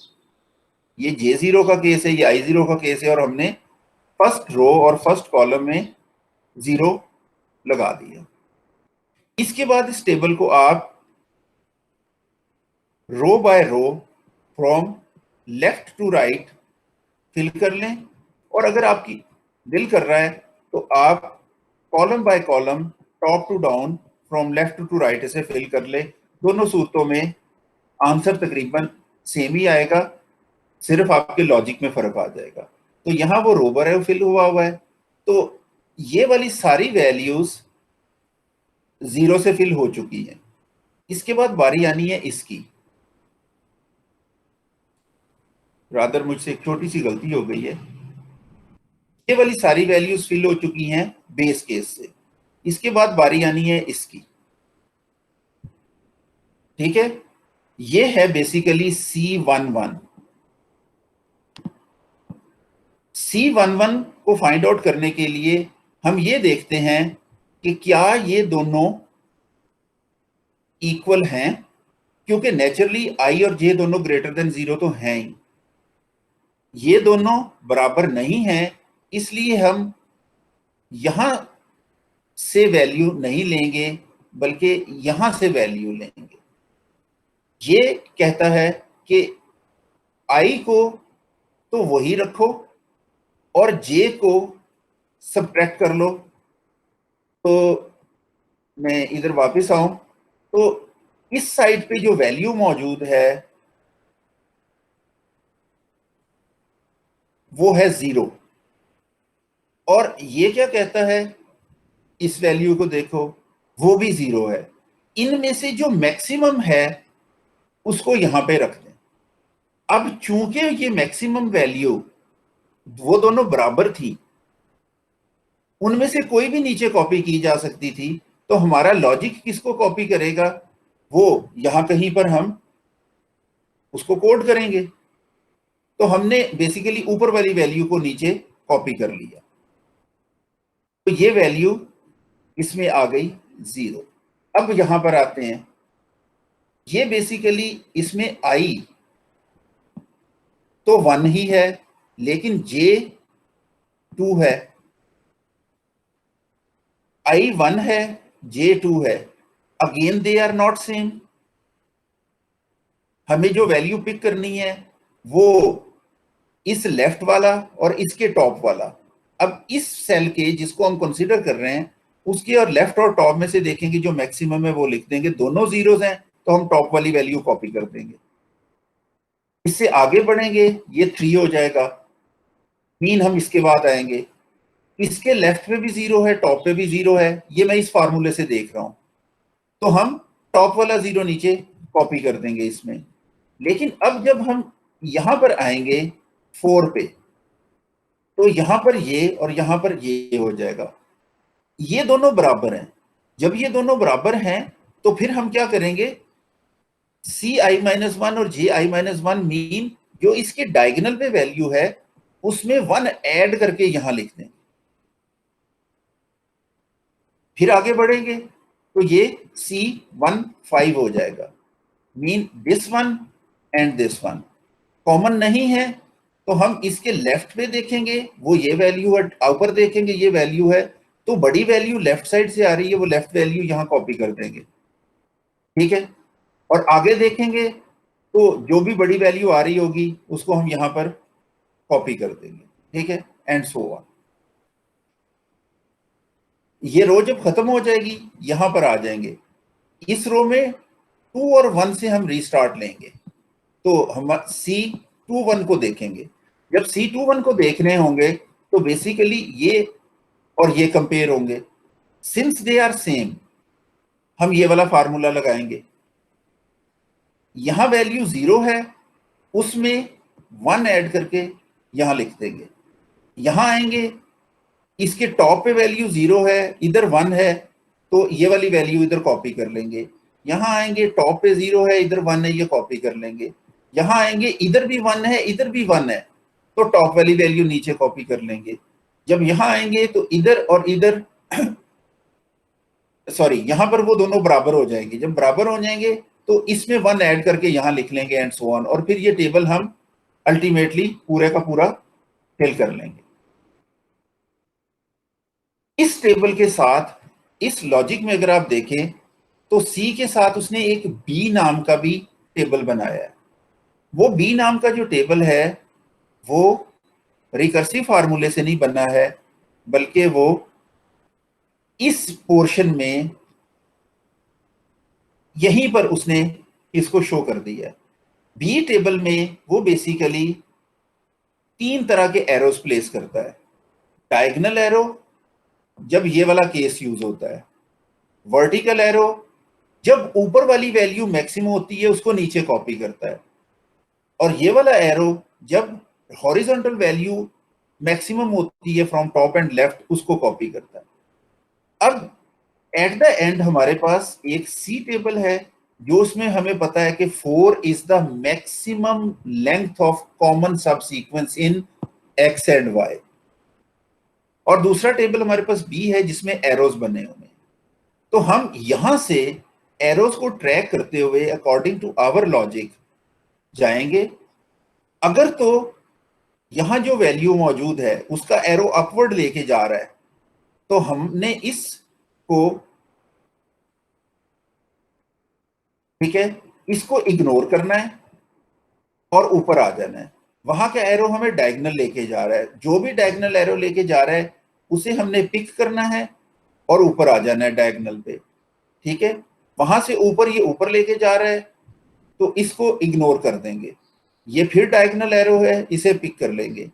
ये J0 का केस है, ये I0 का केस है, और हमने फर्स्ट रो और फर्स्ट कॉलम में 0 लगा दिया। इसके बाद इस टेबल को आप row by row from left to right फिल कर लें, और अगर आपकी दिल कर रहा है तो आप column by column top to down from left to right से फिल कर ले। दोनों सूरतों में आंसर तकरीबन सेम ही आएगा, सिर्फ आपके लॉजिक में फर्क आ जाएगा। तो यहाँ वो रोबर है, वो फिल हुआ है, तो ये वाली सारी वैल्यूज 0 से फिल हो चुकी है। इसके बाद बारी आनी है इसकी। रादर मुझसे एक छोटी सी गलती हो गई है, ये वाली सारी वैल्यूज फिल हो चुकी हैं बेस केस से। इसके बाद बारी आनी है इसकी। ठीक है, ये है बेसिकली C11। C11 को फाइंड आउट करने के लिए हम ये देखते हैं कि क्या ये दोनों इक्वल हैं, क्योंकि नेचुरली I और J दोनों ग्रेटर देन 0 तो हैं ही। ये दोनों बराबर नहीं हैं, इसलिए हम यहां से वैल्यू नहीं लेंगे बल्कि यहां से वैल्यू लेंगे। ये कहता है कि I को तो वही रखो और J को सब्ट्रैक्ट कर लो। तो मैं इधर वापस आऊं तो इस साइड पे जो वैल्यू मौजूद है वो है 0, और ये क्या कहता है, इस वैल्यू को देखो, वो भी 0 है। इनमें से जो मैक्सिमम है उसको यहां पे रख दें। अब चूंकि ये मैक्सिमम वैल्यू वो दोनों बराबर थी, उनमें से कोई भी नीचे कॉपी की जा सकती थी, तो हमारा लॉजिक किसको कॉपी करेगा, वो यहां कहीं पर हम उसको कोड करेंगे। तो हमने बेसिकली ऊपर वाली वैल्यू को नीचे कॉपी कर लिया, तो ये वैल्यू इसमें आ गई 0। अब यहां पर आते हैं, ये बेसिकली इसमें I तो 1 ही है, लेकिन J 2 है। I 1 है, J 2 है, again they are not same. हमें जो वैल्यू पिक करनी है वो इस लेफ्ट वाला और इसके टॉप वाला। अब इस सेल के जिसको हम कंसीडर कर रहे हैं उसके और लेफ्ट और टॉप में से देखेंगे जो मैक्सिमम है वो लिख देंगे। दोनों जीरोस हैं तो हम टॉप वाली वैल्यू कॉपी कर देंगे। इससे आगे बढ़ेंगे, ये 3 हो जाएगा। 3 हम इसके बाद आएंगे, इसके लेफ्ट पे भी 0 है, टॉप पे भी 0 है, ये मैं इस फार्मूले से देख रहा हूं, तो हम टॉप वाला 0 नीचे कॉपी कर देंगे इसमें। लेकिन अब जब हम यहां पर आएंगे 4 पे, तो यहां पर ये और यहां पर ये हो जाएगा। ये दोनों बराबर हैं। जब ये दोनों बराबर हैं तो फिर हम क्या करेंगे, Ci-1 और Ji-1 मीन जो इसके डायगोनल पे वैल्यू है उसमें 1 ऐड करके यहां लिख दें। फिर आगे बढ़ेंगे तो ये C15 हो जाएगा, mean this one and this one common नहीं है, तो हम इसके लेफ्ट पे देखेंगे वो ये वैल्यू है, ऊपर देखेंगे ये वैल्यू है, तो बड़ी वैल्यू लेफ्ट साइड से आ रही है, वो लेफ्ट वैल्यू यहां कॉपी कर देंगे। ठीक है, और आगे देखेंगे तो जो भी बड़ी वैल्यू आ रही होगी उसको हम यहां पर कॉपी कर देंगे। ठीक है, एंड सो ऑन। ये रो जब खत्म हो जाएगी यहां पर आ जाएंगे, इस रो में 2 और 1 से हम रीस्टार्ट लेंगे, तो हम C21 को देखेंगे। जब C21 को देख रहे होंगे तो बेसिकली ये और ये कंपेयर होंगे। सिंस दे आर सेम हम ये वाला फार्मूला लगाएंगे, यहां वैल्यू 0 है, उसमें 1 ऐड करके यहां लिख देंगे। यहां आएंगे, इसके टॉप पे वैल्यू 0 है, इधर 1 है, तो ये वाली वैल्यू इधर कॉपी कर लेंगे। यहां आएंगे, टॉप पे 0 है, इधर 1 है, ये कॉपी कर लेंगे। यहां आएंगे, इधर भी 1 है, इधर भी 1 है, तो टॉप वाली वैल्यू नीचे कॉपी कर लेंगे। जब यहां आएंगे तो इधर और इधर सॉरी, यहां पर वो दोनों बराबर हो जाएंगे। जब बराबर हो जाएंगे तो इसमें 1 ऐड करके यहां लिख लेंगे एंड सो ऑन, और फिर ये टेबल हम अल्टीमेटली पूरे का पूरा फिल कर लेंगे। इस टेबल के साथ, इस लॉजिक में अगर आप देखें तो सी के साथ उसने एक बी नाम का भी टेबल बनाया है। वो बी नाम का जो टेबल है वो रिकर्सिव फार्मूले से नहीं बना है, बल्कि वो इस पोर्शन में यहीं पर उसने इसको शो कर दिया है। बी टेबल में वो बेसिकली 3 तरह के एरोस प्लेस करता है। डायगोनल एरो, जब ये वाला केस यूज होता है। वर्टिकल एरो, जब ऊपर वाली वैल्यू मैक्सिमम होती है उसको नीचे कॉपी करता है। और ये वाला एरो जब हॉरिजॉन्टल वैल्यू मैक्सिमम होती है फ्रॉम टॉप एंड लेफ्ट, उसको कॉपी करता है। अब एट द एंड हमारे पास एक सी टेबल है, जो उसमें हमें पता है कि 4 is the maximum length of common सब sequence in X and Y. और दूसरा टेबल हमारे पास बी है जिसमें एरोज बने हुए हैं। तो हम यहां से एरोज को ट्रैक करते हुए अकॉर्डिंग टू आवर लॉजिक जाएंगे। अगर तो यहां जो वैल्यू मौजूद है उसका एरो अपवर्ड लेके जा रहा है, तो हमने इसको, ठीक है, इसको इग्नोर करना है और ऊपर आ जाना है। वहां का एरो हमें डायगोनल लेके जा रहा है, जो भी डायगोनल एरो लेके जा रहा है उसे हमने पिक करना है और ऊपर आ जाना है डायगोनल पे। ठीक है, वहां से ऊपर, ये ऊपर लेके जा रहा है तो इसको इग्नोर कर देंगे। ये फिर डायगोनल एरो है, इसे पिक कर लेंगे।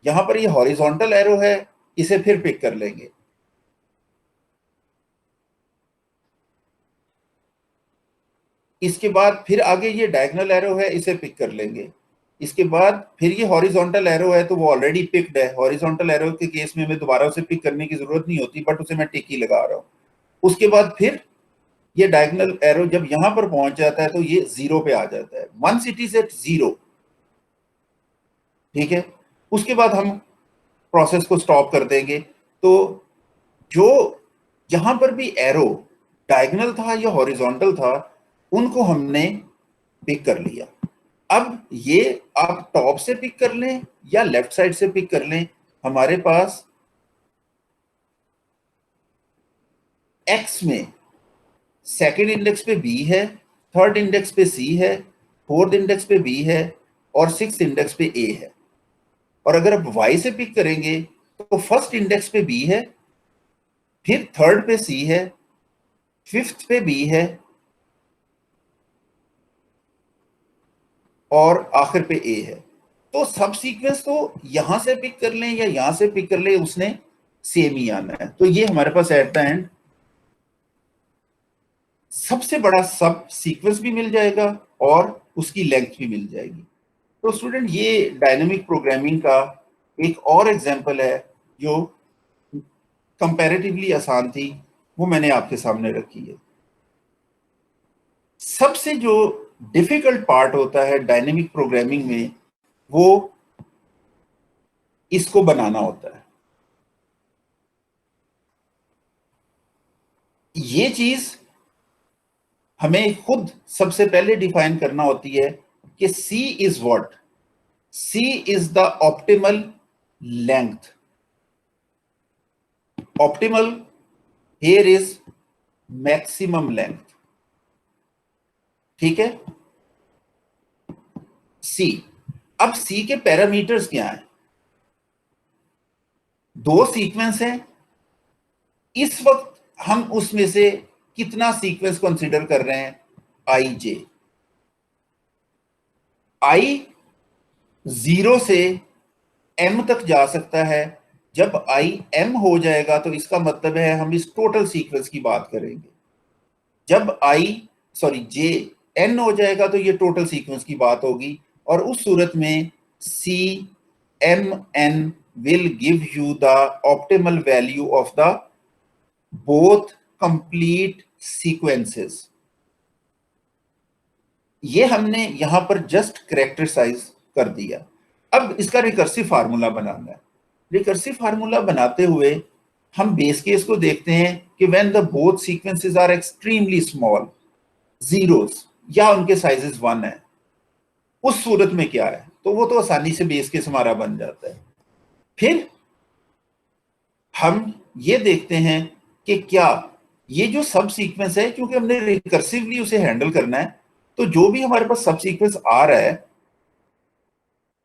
यहां पर ये हॉरिजॉन्टल एरो है, इसे फिर पिक कर लेंगे। इसके बाद फिर आगे ये डायगोनल एरो है, इसे पिक कर लेंगे। इसके बाद फिर ये हॉरिजॉन्टल एरो है, तो वो ऑलरेडी पिक्ड है। हॉरिजॉन्टल एरो के केस में हमें दोबारा उसे पिक करने की जरूरत नहीं होती, बट उसे मैं टिक ही लगा रहा हूं। उसके बाद फिर ये डायगोनल एरो जब यहां पर पहुंच जाता है तो ये 0 पे आ जाता है। वंस इट इज एट 0, ठीक है, उसके बाद हम प्रोसेस को स्टॉप कर देंगे। तो जो जहां पर भी एरो डायगोनल था या हॉरिजॉन्टल था, उनको हमने पिक कर लिया। अब ये आप टॉप से पिक कर लें या लेफ्ट साइड से पिक कर लें, हमारे पास एक्स में सेकेंड इंडेक्स पे बी है, थर्ड इंडेक्स पे सी है, फोर्थ इंडेक्स पे बी है और सिक्स इंडेक्स पे ए है। और अगर आप वाई से पिक करेंगे तो फर्स्ट इंडेक्स पे बी है, फिर थर्ड पे सी है, फिफ्थ पे बी है और आखिर पे ए है। तो सब सीक्वेंस तो यहां से पिक कर लें या यहां से पिक कर लें, उसने सेम ही आना है। तो ये हमारे पास एट द एंड सबसे बड़ा सब सीक्वेंस भी मिल जाएगा और उसकी लेंथ भी मिल जाएगी। तो स्टूडेंट, ये डायनेमिक प्रोग्रामिंग का एक और एग्जांपल है जो कंपैरेटिवली आसान थी, वो मैंने आपके सामने रखी है। सबसे जो डिफिकल्ट पार्ट होता है डायनेमिक प्रोग्रामिंग में, वो इसको बनाना होता है। ये चीज हमें खुद सबसे पहले डिफाइन करना होती है कि C is what. C is the optimal length. Optimal here is maximum length. ठीक है, C। अब C के पैरामीटर्स क्या हैं? दो सीक्वेंस हैं। इस वक्त हम उसमें से कितना सीक्वेंस कंसीडर कर रहे हैं? आई जे। आई 0 से m तक जा सकता है। जब आई m हो जाएगा तो इसका मतलब है हम इस टोटल सीक्वेंस की बात करेंगे। जब आई, सॉरी, j n हो जाएगा तो ये टोटल सीक्वेंस की बात होगी, और उस सूरत में CMN will give you the optimal value of the both complete sequences. ये हमने यहां पर जस्ट कैरेक्टराइज कर दिया। अब इसका रिकर्सिव फार्मूला बनाना है। रिकर्सिव फार्मूला बनाते हुए हम बेस केस को देखते हैं कि when the both sequences are extremely small, zeros या उनके साइजेस 1 है, उस सूरत में क्या है, तो वो तो आसानी से बेस केस हमारा बन जाता है। फिर हम ये देखते हैं कि क्या ये जो सब सीक्वेंस है, क्योंकि हमने रिकर्सिवली उसे हैंडल करना है, तो जो भी हमारे पास सब सीक्वेंस आ रहा है,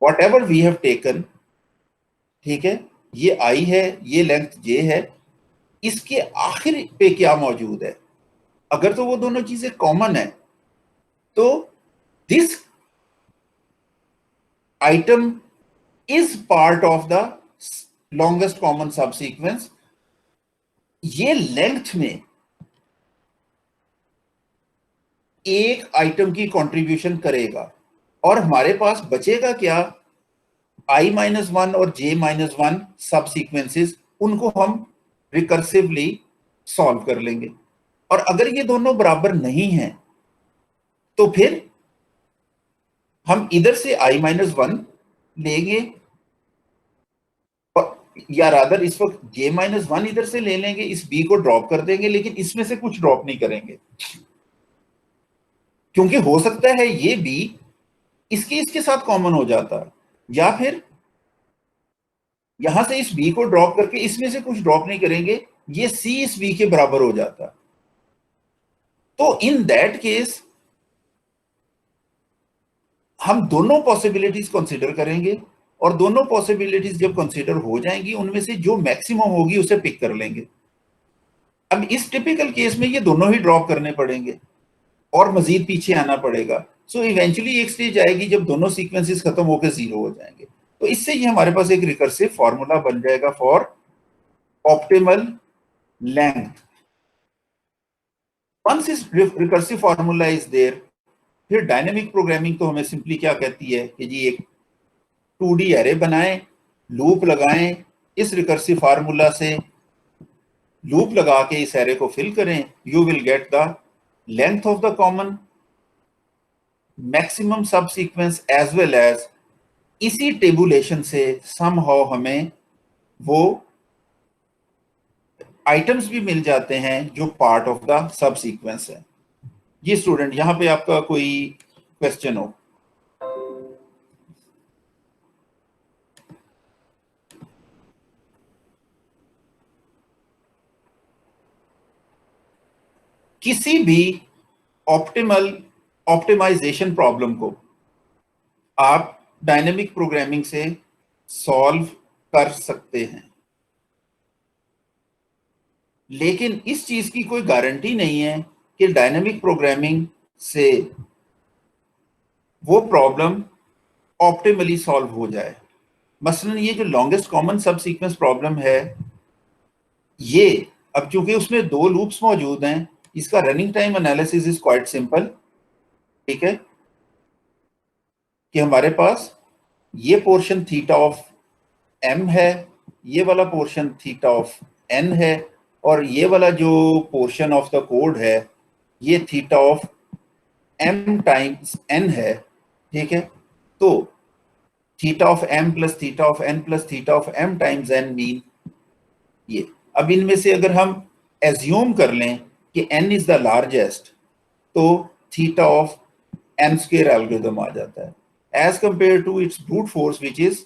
whatever we have taken, ठीक है, ये आई है, ये लेंथ जे है, इसके आखिर पे क्या मौजूद है, अगर तो वो दोनों चीजें कॉमन है, तो this item is part of the longest common सब सीक्वेंस। ये लेंथ में एक आइटम की कंट्रीब्यूशन करेगा, और हमारे पास बचेगा क्या, I-1 और J-1 सब सीक्वेंसेस, उनको हम रिकर्सिवली सॉल्व कर लेंगे। और अगर ये दोनों बराबर नहीं हैं, तो फिर हम इधर से I-1 लेंगे, या रादर इस वक्त J-1 इधर से ले लेंगे, इस B को ड्रॉप कर देंगे, लेकिन इसमें से कुछ ड्रॉप नहीं करेंगे, क्योंकि हो सकता है ये B इसके साथ कॉमन हो जाता, या फिर यहां से इस B को ड्रॉप करके इसमें से कुछ ड्रॉप नहीं करेंगे, ये C इस B के बराबर हो जाता। तो इन दैट केस हम दोनों पॉसिबिलिटीज कंसीडर करेंगे, और दोनों पॉसिबिलिटीज जब कंसीडर हो जाएंगी, उनमें से जो मैक्सिमम होगी उसे पिक कर लेंगे। अब इस टिपिकल केस में ये दोनों ही ड्रॉप करने पड़ेंगे और मजीद पीछे आना पड़ेगा। सो इवेंचुअली एक स्टेज आएगी जब दोनों सीक्वेंसेस खत्म होकर जीरो हो जाएंगे। तो इससे ये हमारे पास एक रिकर्सिव फॉर्मूला बन जाएगा फॉर ऑप्टिमल लेंथ। वंस इस रिकर्सिव फॉर्मूला इज देयर, फिर डायनेमिक प्रोग्रामिंग तो हमें सिंपली क्या कहती है कि जी एक 2D एरे बनाएं, लूप लगाएं, इस रिकर्सिव फार्मूला से लूप लगा के इस एरे को फिल करें, you will get the length of the common maximum सब सीक्वेंस एज वेल एज इसी टेबुलेशन से समहाउ हमें वो आइटम्स भी मिल जाते हैं जो part of the sub sequence है। जी स्टूडेंट, यहां पे आपका कोई क्वेश्चन हो? किसी भी ऑप्टिमाइजेशन प्रॉब्लम को आप डायनेमिक प्रोग्रामिंग से सॉल्व कर सकते हैं, लेकिन इस चीज की कोई गारंटी नहीं है कि डायनेमिक प्रोग्रामिंग से वो प्रॉब्लम ऑप्टिमली सॉल्व हो जाए। मसलन ये जो लॉन्गेस्ट कॉमन सब सीक्वेंस प्रॉब्लम है, ये अब चूंकि उसमें दो लूप्स मौजूद हैं, इसका running time analysis is quite simple. ठीक है, कि हमारे पास ये पोर्शन थीटा ऑफ m है, ये वाला पोर्शन थीटा ऑफ n है, और ये वाला जो पोर्शन ऑफ द कोड है ये theta of m times n है। ठीक है, तो theta of m plus theta of n plus theta of m times n mean ये। अब इनमें से अगर हम एज्यूम कर लें कि n इज द लार्जेस्ट, तो theta of m square algorithm आ जाता है as compared to its brute force which is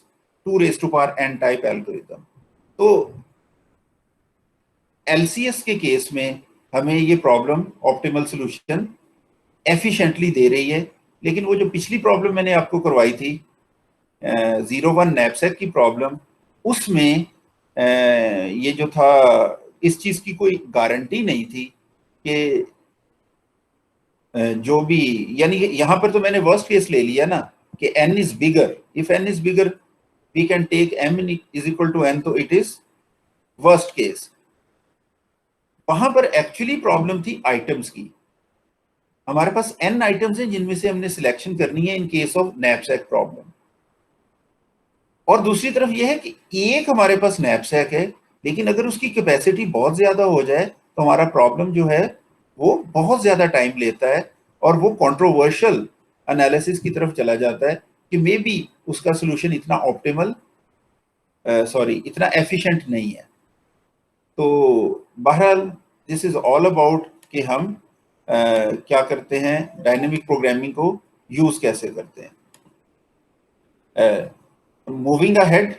2 raise to power n type algorithm. तो LCS के केस में हमें ये प्रॉब्लम ऑप्टिमल सॉल्यूशन एफिशिएंटली दे रही है, लेकिन वो जो पिछली प्रॉब्लम मैंने आपको करवाई थी 01 नैपसैक की प्रॉब्लम, उसमें ये जो था इस चीज की कोई गारंटी नहीं थी कि जो भी, यानी यहां पर तो मैंने वर्स्ट केस ले लिया ना कि n is bigger, if n is bigger we can take m is equal to n, तो इट इज वर्स्ट केस। वहां पर एक्चुअली प्रॉब्लम थी आइटम्स की, हमारे पास n आइटम्स हैं जिनमें से हमने सिलेक्शन करनी है in case of knapsack problem. और दूसरी तरफ यह है कि एक हमारे पास नैपसैक है, लेकिन अगर उसकी कैपेसिटी बहुत ज्यादा हो जाए तो हमारा प्रॉब्लम जो है वो बहुत ज्यादा टाइम लेता है और वो कंट्रोवर्शियल एनालिसिस की तरफ चला जाता है कि मे बी उसका सोल्यूशन इतना ऑप्टिमल इतना एफिशिएंट नहीं है। तो बहरहाल दिस इज ऑल अबाउट कि हम क्या करते हैं, डायनेमिक प्रोग्रामिंग को यूज कैसे करते हैं। मूविंग अहेड,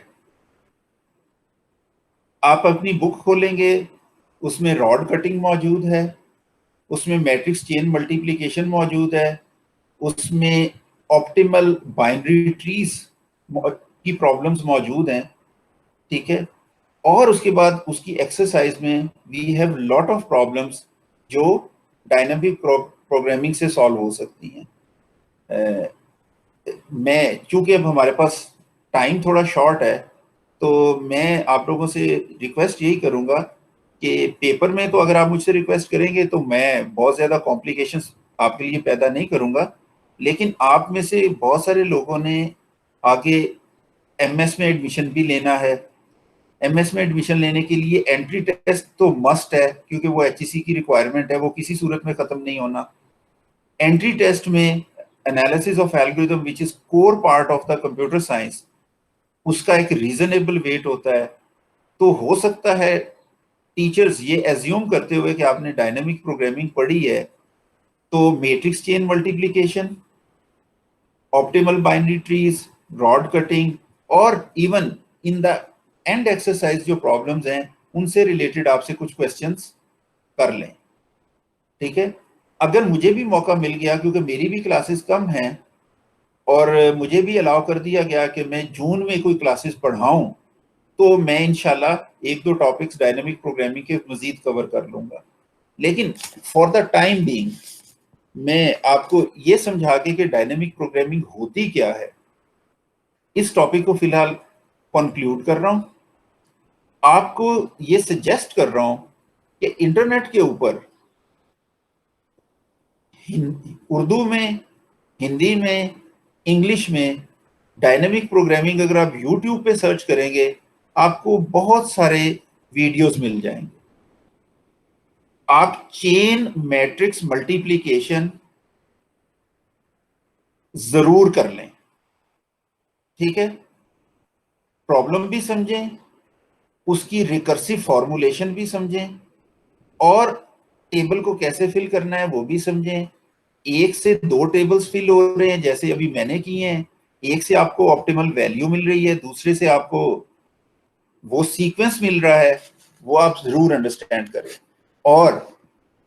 आप अपनी बुक खोलेंगे, उसमें रॉड कटिंग मौजूद है, उसमें मैट्रिक्स चेन मल्टीप्लिकेशन मौजूद है, उसमें ऑप्टिमल बाइनरी ट्रीज की प्रॉब्लम्स मौजूद हैं, ठीक है। और उसके बाद उसकी एक्सरसाइज में we have lot of problems जो डायनामिक प्रोग्रामिंग से सॉल्व हो सकती हैं। मैं चूंकि अब हमारे पास टाइम थोड़ा शॉर्ट है, तो मैं आप लोगों से रिक्वेस्ट यही करूंगा कि पेपर में तो अगर आप मुझसे रिक्वेस्ट करेंगे तो मैं बहुत ज़्यादा कॉम्प्लिकेशंस आपके लिए पैदा नहीं करूंगा, लेकिन आप में से बहुत सारे लोगों ने आगे एमएस में एडमिशन भी लेना है। एमएस में एडमिशन लेने के लिए एंट्री टेस्ट तो मस्ट है, क्योंकि वो एचईसी की रिक्वायरमेंट है, वो किसी सूरत में ख़त्म नहीं होना। एंट्री टेस्ट में analysis of algorithm which is core part of the computer science, उसका एक रीजनेबल वेट होता है। तो हो सकता है टीचर्स ये एज्यूम करते हुए कि आपने डायनामिक प्रोग्रामिंग पढ़ी है तो matrix chain multiplication, optimal binary trees, rod cutting और even in the end exercise जो प्रॉब्लम्स हैं उनसे रिलेटेड आपसे कुछ क्वेश्चंस कर लें, ठीक है। अगर मुझे भी मौका मिल गया, क्योंकि मेरी भी क्लासेस कम हैं और मुझे भी अलाउ कर दिया गया कि मैं जून में कोई क्लासेस पढ़ाऊं, तो मैं इंशाल्लाह एक दो टॉपिक्स डायनामिक प्रोग्रामिंग के मजीद कवर कर लूंगा। लेकिन फॉर द टाइम बीइंग मैं आपको ये समझा के कि डायनामिक प्रोग्रामिंग होती क्या है, इस टॉपिक को फिलहाल कंक्लूड कर रहा हूं। आपको ये सजेस्ट कर रहा हूं कि इंटरनेट के ऊपर उर्दू में, हिंदी में, इंग्लिश में डायनेमिक प्रोग्रामिंग अगर आप यूट्यूब पे सर्च करेंगे आपको बहुत सारे वीडियोस मिल जाएंगे। आप चेन मैट्रिक्स मल्टीप्लिकेशन जरूर कर लें, ठीक है। प्रॉब्लम भी समझें, उसकी रिकर्सिव फॉर्मुलेशन भी समझें और टेबल को कैसे फिल करना है वो भी समझें। एक से दो टेबल्स फिल हो रहे हैं जैसे अभी मैंने किए हैं, एक से आपको ऑप्टिमल वैल्यू मिल रही है, दूसरे से आपको वो सीक्वेंस मिल रहा है, वो आप जरूर अंडरस्टैंड करें। और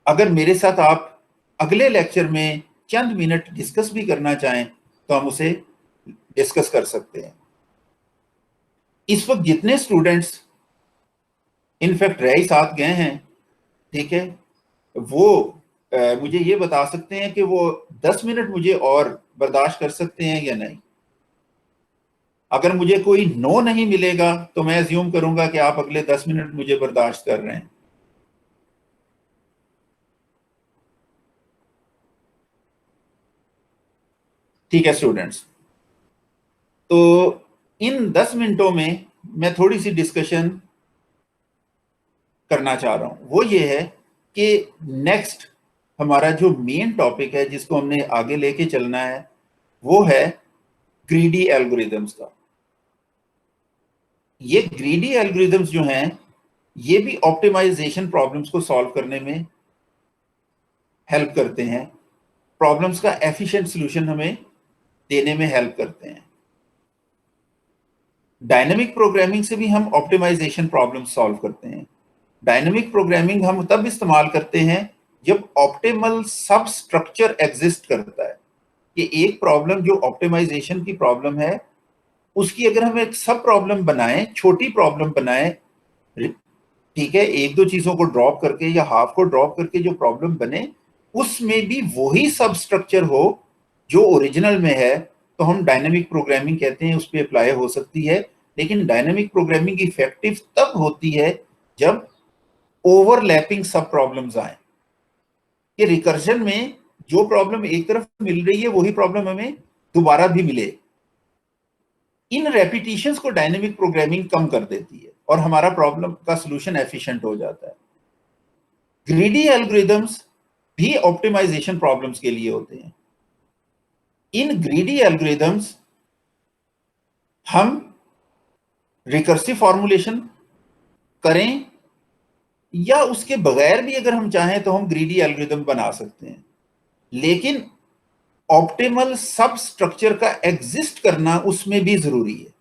अगर मेरे साथ आप अगले लेक्चर में चंद मिनट डिस्कस भी करना चाहें तो हम उसे डिस्कस कर सकते हैं। इस वक्त जितने स्टूडेंट्स इनफैक्ट रह साथ गए हैं, ठीक है, वो मुझे ये बता सकते हैं कि वो 10 मिनट मुझे और बर्दाश्त कर सकते हैं या नहीं। अगर मुझे कोई नो नहीं मिलेगा तो मैं अज्यूम करूंगा कि आप अगले 10 मिनट मुझे बर्दाश्त कर रहे हैं। ठीक है स्टूडेंट्स, तो इन 10 मिनटों में मैं थोड़ी सी डिस्कशन करना चाह रहा हूं। वो ये है कि नेक्स्ट हमारा जो मेन टॉपिक है जिसको हमने आगे लेके चलना है वो है ग्रीडी एल्गोरिदम्स का। ये ग्रीडी एल्गोरिदम्स जो हैं ये भी ऑप्टिमाइजेशन प्रॉब्लम्स को सॉल्व करने में हेल्प करते हैं, प्रॉब्लम्स का एफिशिएंट सॉल्यूशन हमें देने में हेल्प करते हैं। डायनेमिक प्रोग्रामिंग से भी हम ऑप्टिमाइजेशन प्रॉब्लम सॉल्व करते हैं। डायनेमिक प्रोग्रामिंग हम तब इस्तेमाल करते हैं जब ऑप्टिमल सब स्ट्रक्चर एग्जिस्ट करता है, कि एक प्रॉब्लम जो ऑप्टिमाइजेशन की प्रॉब्लम है उसकी अगर हम एक सब प्रॉब्लम बनाएं, छोटी प्रॉब्लम बनाएं, ठीक है, एक दो चीजों को ड्रॉप करके या हाफ को ड्रॉप करके जो प्रॉब्लम बने उसमें भी वही सब स्ट्रक्चर हो जो ओरिजिनल में है, तो हम डायनेमिक प्रोग्रामिंग कहते हैं, उस पर अप्लाई हो सकती है। लेकिन डायनेमिक प्रोग्रामिंग इफेक्टिव तब होती है जब ओवरलैपिंग सब प्रॉब्लम्स आए, कि रिकर्जन में जो प्रॉब्लम एक तरफ मिल रही है वही प्रॉब्लम हमें दोबारा भी मिले। इन रेपिटेशंस को डायनेमिक प्रोग्रामिंग कम कर देती है और हमारा प्रॉब्लम का सॉल्यूशन एफिशिएंट हो जाता है। ग्रीडी एल्गोरिदम्स भी ऑप्टिमाइजेशन प्रॉब्लम्स के लिए होते हैं। इन ग्रीडी एल्गोरिदम्स हम रिकर्सिव फॉर्मुलेशन करें या उसके बगैर भी अगर हम चाहें तो हम ग्रीडी एल्गोरिदम बना सकते हैं, लेकिन ऑप्टिमल सब स्ट्रक्चर का एग्जिस्ट करना उसमें भी जरूरी है।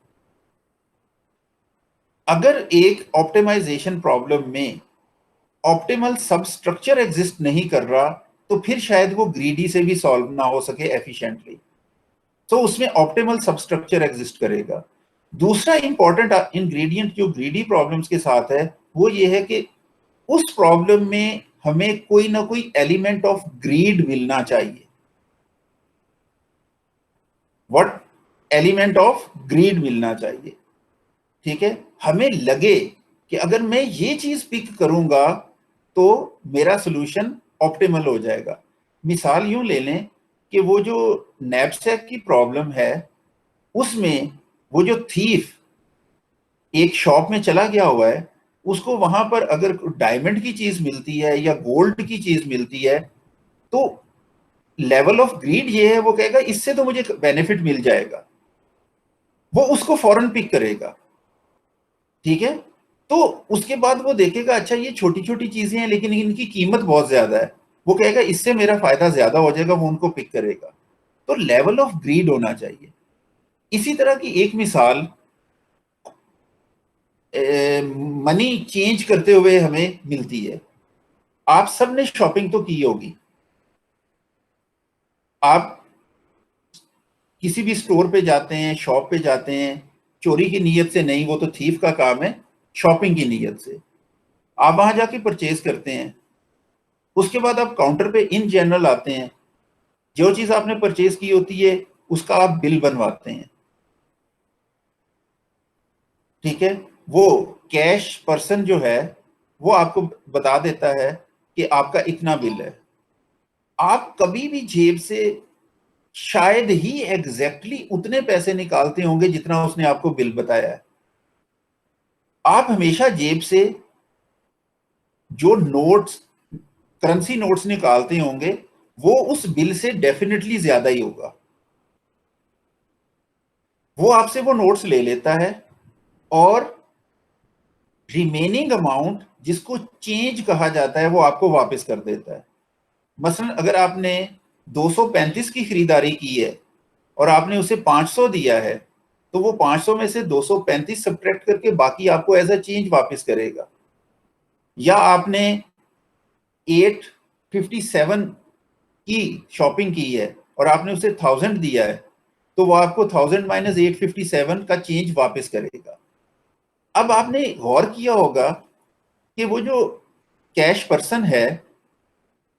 अगर एक ऑप्टिमाइजेशन प्रॉब्लम में ऑप्टिमल सब स्ट्रक्चर एग्जिस्ट नहीं कर रहा तो फिर शायद वो ग्रीडी से भी सॉल्व ना हो सके एफिशिएंटली, तो उसमें ऑप्टिमल सब स्ट्रक्चर एग्जिस्ट करेगा। दूसरा इंपॉर्टेंट इंग्रेडिएंट जो ग्रीडी प्रॉब्लम्स के साथ है वो ये है कि उस प्रॉब्लम में हमें कोई ना कोई एलिमेंट ऑफ ग्रीड मिलना चाहिए। व्हाट एलिमेंट ऑफ ग्रीड मिलना चाहिए, ठीक है। हमें लगे कि अगर मैं ये चीज पिक करूंगा तो मेरा सॉल्यूशन ऑप्टिमल हो जाएगा। मिसाल यूं ले लें कि वो जो नैपसैक की प्रॉब्लम है उसमें वो जो थीफ एक शॉप में चला गया हुआ है, उसको वहां पर अगर डायमंड की चीज मिलती है या गोल्ड की चीज मिलती है तो लेवल ऑफ ग्रीड ये है, वो कहेगा इससे तो मुझे बेनिफिट मिल जाएगा, वो उसको फौरन पिक करेगा, ठीक है। तो उसके बाद वो देखेगा अच्छा ये छोटी छोटी चीजें हैं लेकिन इनकी कीमत बहुत ज्यादा है, वो कहेगा इससे मेरा फायदा ज्यादा हो जाएगा, वो उनको पिक करेगा। तो लेवल ऑफ ग्रीड होना चाहिए। इसी तरह की एक मिसाल मनी चेंज करते हुए हमें मिलती है। आप सबने शॉपिंग तो की होगी, आप किसी भी स्टोर पे जाते हैं, शॉप पे जाते हैं, चोरी की नीयत से नहीं, वो तो थीफ का काम है, शॉपिंग की नीयत से आप वहां जाके परचेज करते हैं। उसके बाद आप काउंटर पे इन जनरल आते हैं, जो चीज आपने परचेज की होती है उसका आप बिल बनवाते हैं, ठीक है। वो कैश पर्सन जो है वो आपको बता देता है कि आपका इतना बिल है। आप कभी भी जेब से शायद ही एग्जैक्टली उतने पैसे निकालते होंगे जितना उसने आपको बिल बताया है। आप हमेशा जेब से जो नोट्स, करेंसी नोट्स निकालते होंगे वो उस बिल से डेफिनेटली ज्यादा ही होगा। वो आपसे वो नोट्स ले लेता है और रिमेनिंग अमाउंट जिसको चेंज कहा जाता है वो आपको वापस कर देता है। मसलन अगर आपने 235 की खरीदारी की है और आपने उसे 500 दिया है तो वो 500 में से 235 सब्ट्रैक्ट करके बाकी आपको एज अ चेंज वापस करेगा। या आपने 857 की शॉपिंग की है और आपने उसे 1000 दिया है तो वो आपको 1000 माइनस 857 का चेंज वापस करेगा। अब आपने गौर किया होगा कि वो जो कैश पर्सन है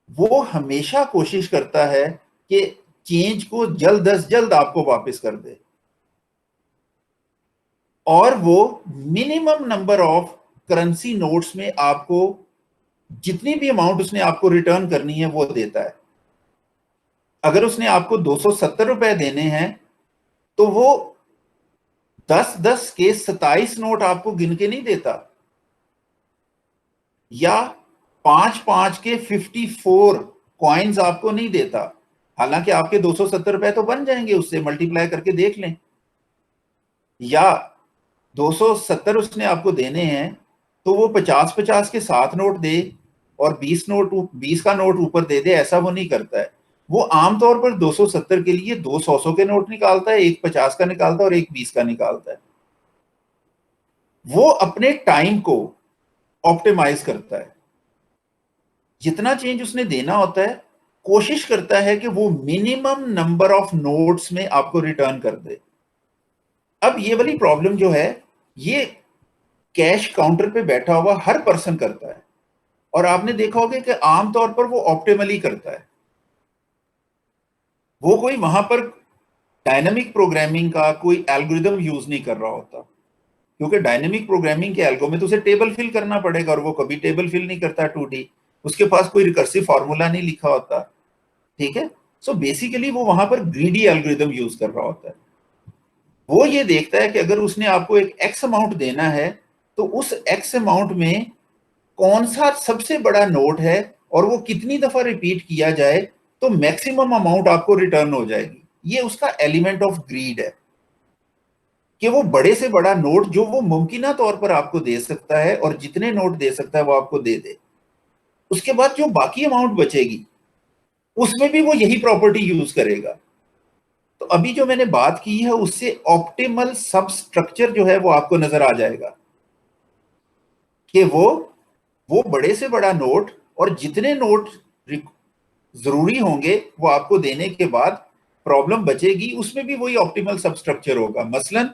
वो हमेशा कोशिश करता है कि चेंज को जल्द अज जल्द आपको वापस कर दे और वो minimum number of currency notes में आपको जितनी भी अमाउंट उसने आपको रिटर्न करनी है वो देता है। अगर उसने आपको 270 रुपए देने हैं तो वो 10-10 के 27 नोट आपको गिन के नहीं देता, या 5-5 के 54 कॉइन्स आपको नहीं देता। हालांकि आपके 270 रुपए तो बन जाएंगे, उससे मल्टीप्लाई करके देख लें। या 270 उसने आपको देने हैं तो वो 50-50 के 7 नोट दे और 20 का नोट ऊपर दे दे, ऐसा वो नहीं करता है। वो आमतौर पर 270 के लिए 2 100 के नोट निकालता है, एक 50 का निकालता है और एक 20 का निकालता है। वो अपने टाइम को ऑप्टिमाइज करता है। जितना चेंज उसने देना होता है कोशिश करता है कि वो मिनिमम नंबर ऑफ नोट्स में आपको रिटर्न कर दे। अब ये वाली प्रॉब्लम जो है ये कैश काउंटर पे बैठा हुआ हर पर्सन करता है और आपने देखा होगा कि आमतौर पर वो ऑप्टिमली करता है। वो कोई वहां पर डायनामिक प्रोग्रामिंग का कोई एल्गोरिदम यूज नहीं कर रहा होता, क्योंकि डायनेमिक प्रोग्रामिंग के एल्गो में तो उसे टेबल फिल करना पड़ेगा और वो कभी टेबल फिल नहीं करता 2D। उसके पास कोई रिकर्सिव फॉर्मूला नहीं लिखा होता, ठीक है। सो बेसिकली वो वहां पर ग्रीडी एल्गोरिदम यूज कर रहा होता है। वो ये देखता है कि अगर उसने आपको एक एक्स अमाउंट देना है तो उस एक्स अमाउंट में कौन सा सबसे बड़ा नोट है और वो कितनी दफा रिपीट किया जाए तो मैक्सिमम अमाउंट आपको रिटर्न हो जाएगी। ये उसका एलिमेंट ऑफ ग्रीड है कि वो बड़े से बड़ा नोट जो वो मुमकिना तौर पर आपको दे सकता है और जितने नोट दे सकता है वो आपको दे दे। उसके बाद जो बाकी अमाउंट बचेगी उसमें भी वो यही प्रॉपर्टी यूज करेगा। तो अभी जो मैंने बात की है उससे ऑप्टिमल सब स्ट्रक्चर जो है वो आपको नजर आ जाएगा कि वो बड़े से बड़ा नोट और जितने नोट जरूरी होंगे वो आपको देने के बाद प्रॉब्लम बचेगी उसमें भी वही ऑप्टिमल सब स्ट्रक्चर होगा। मसलन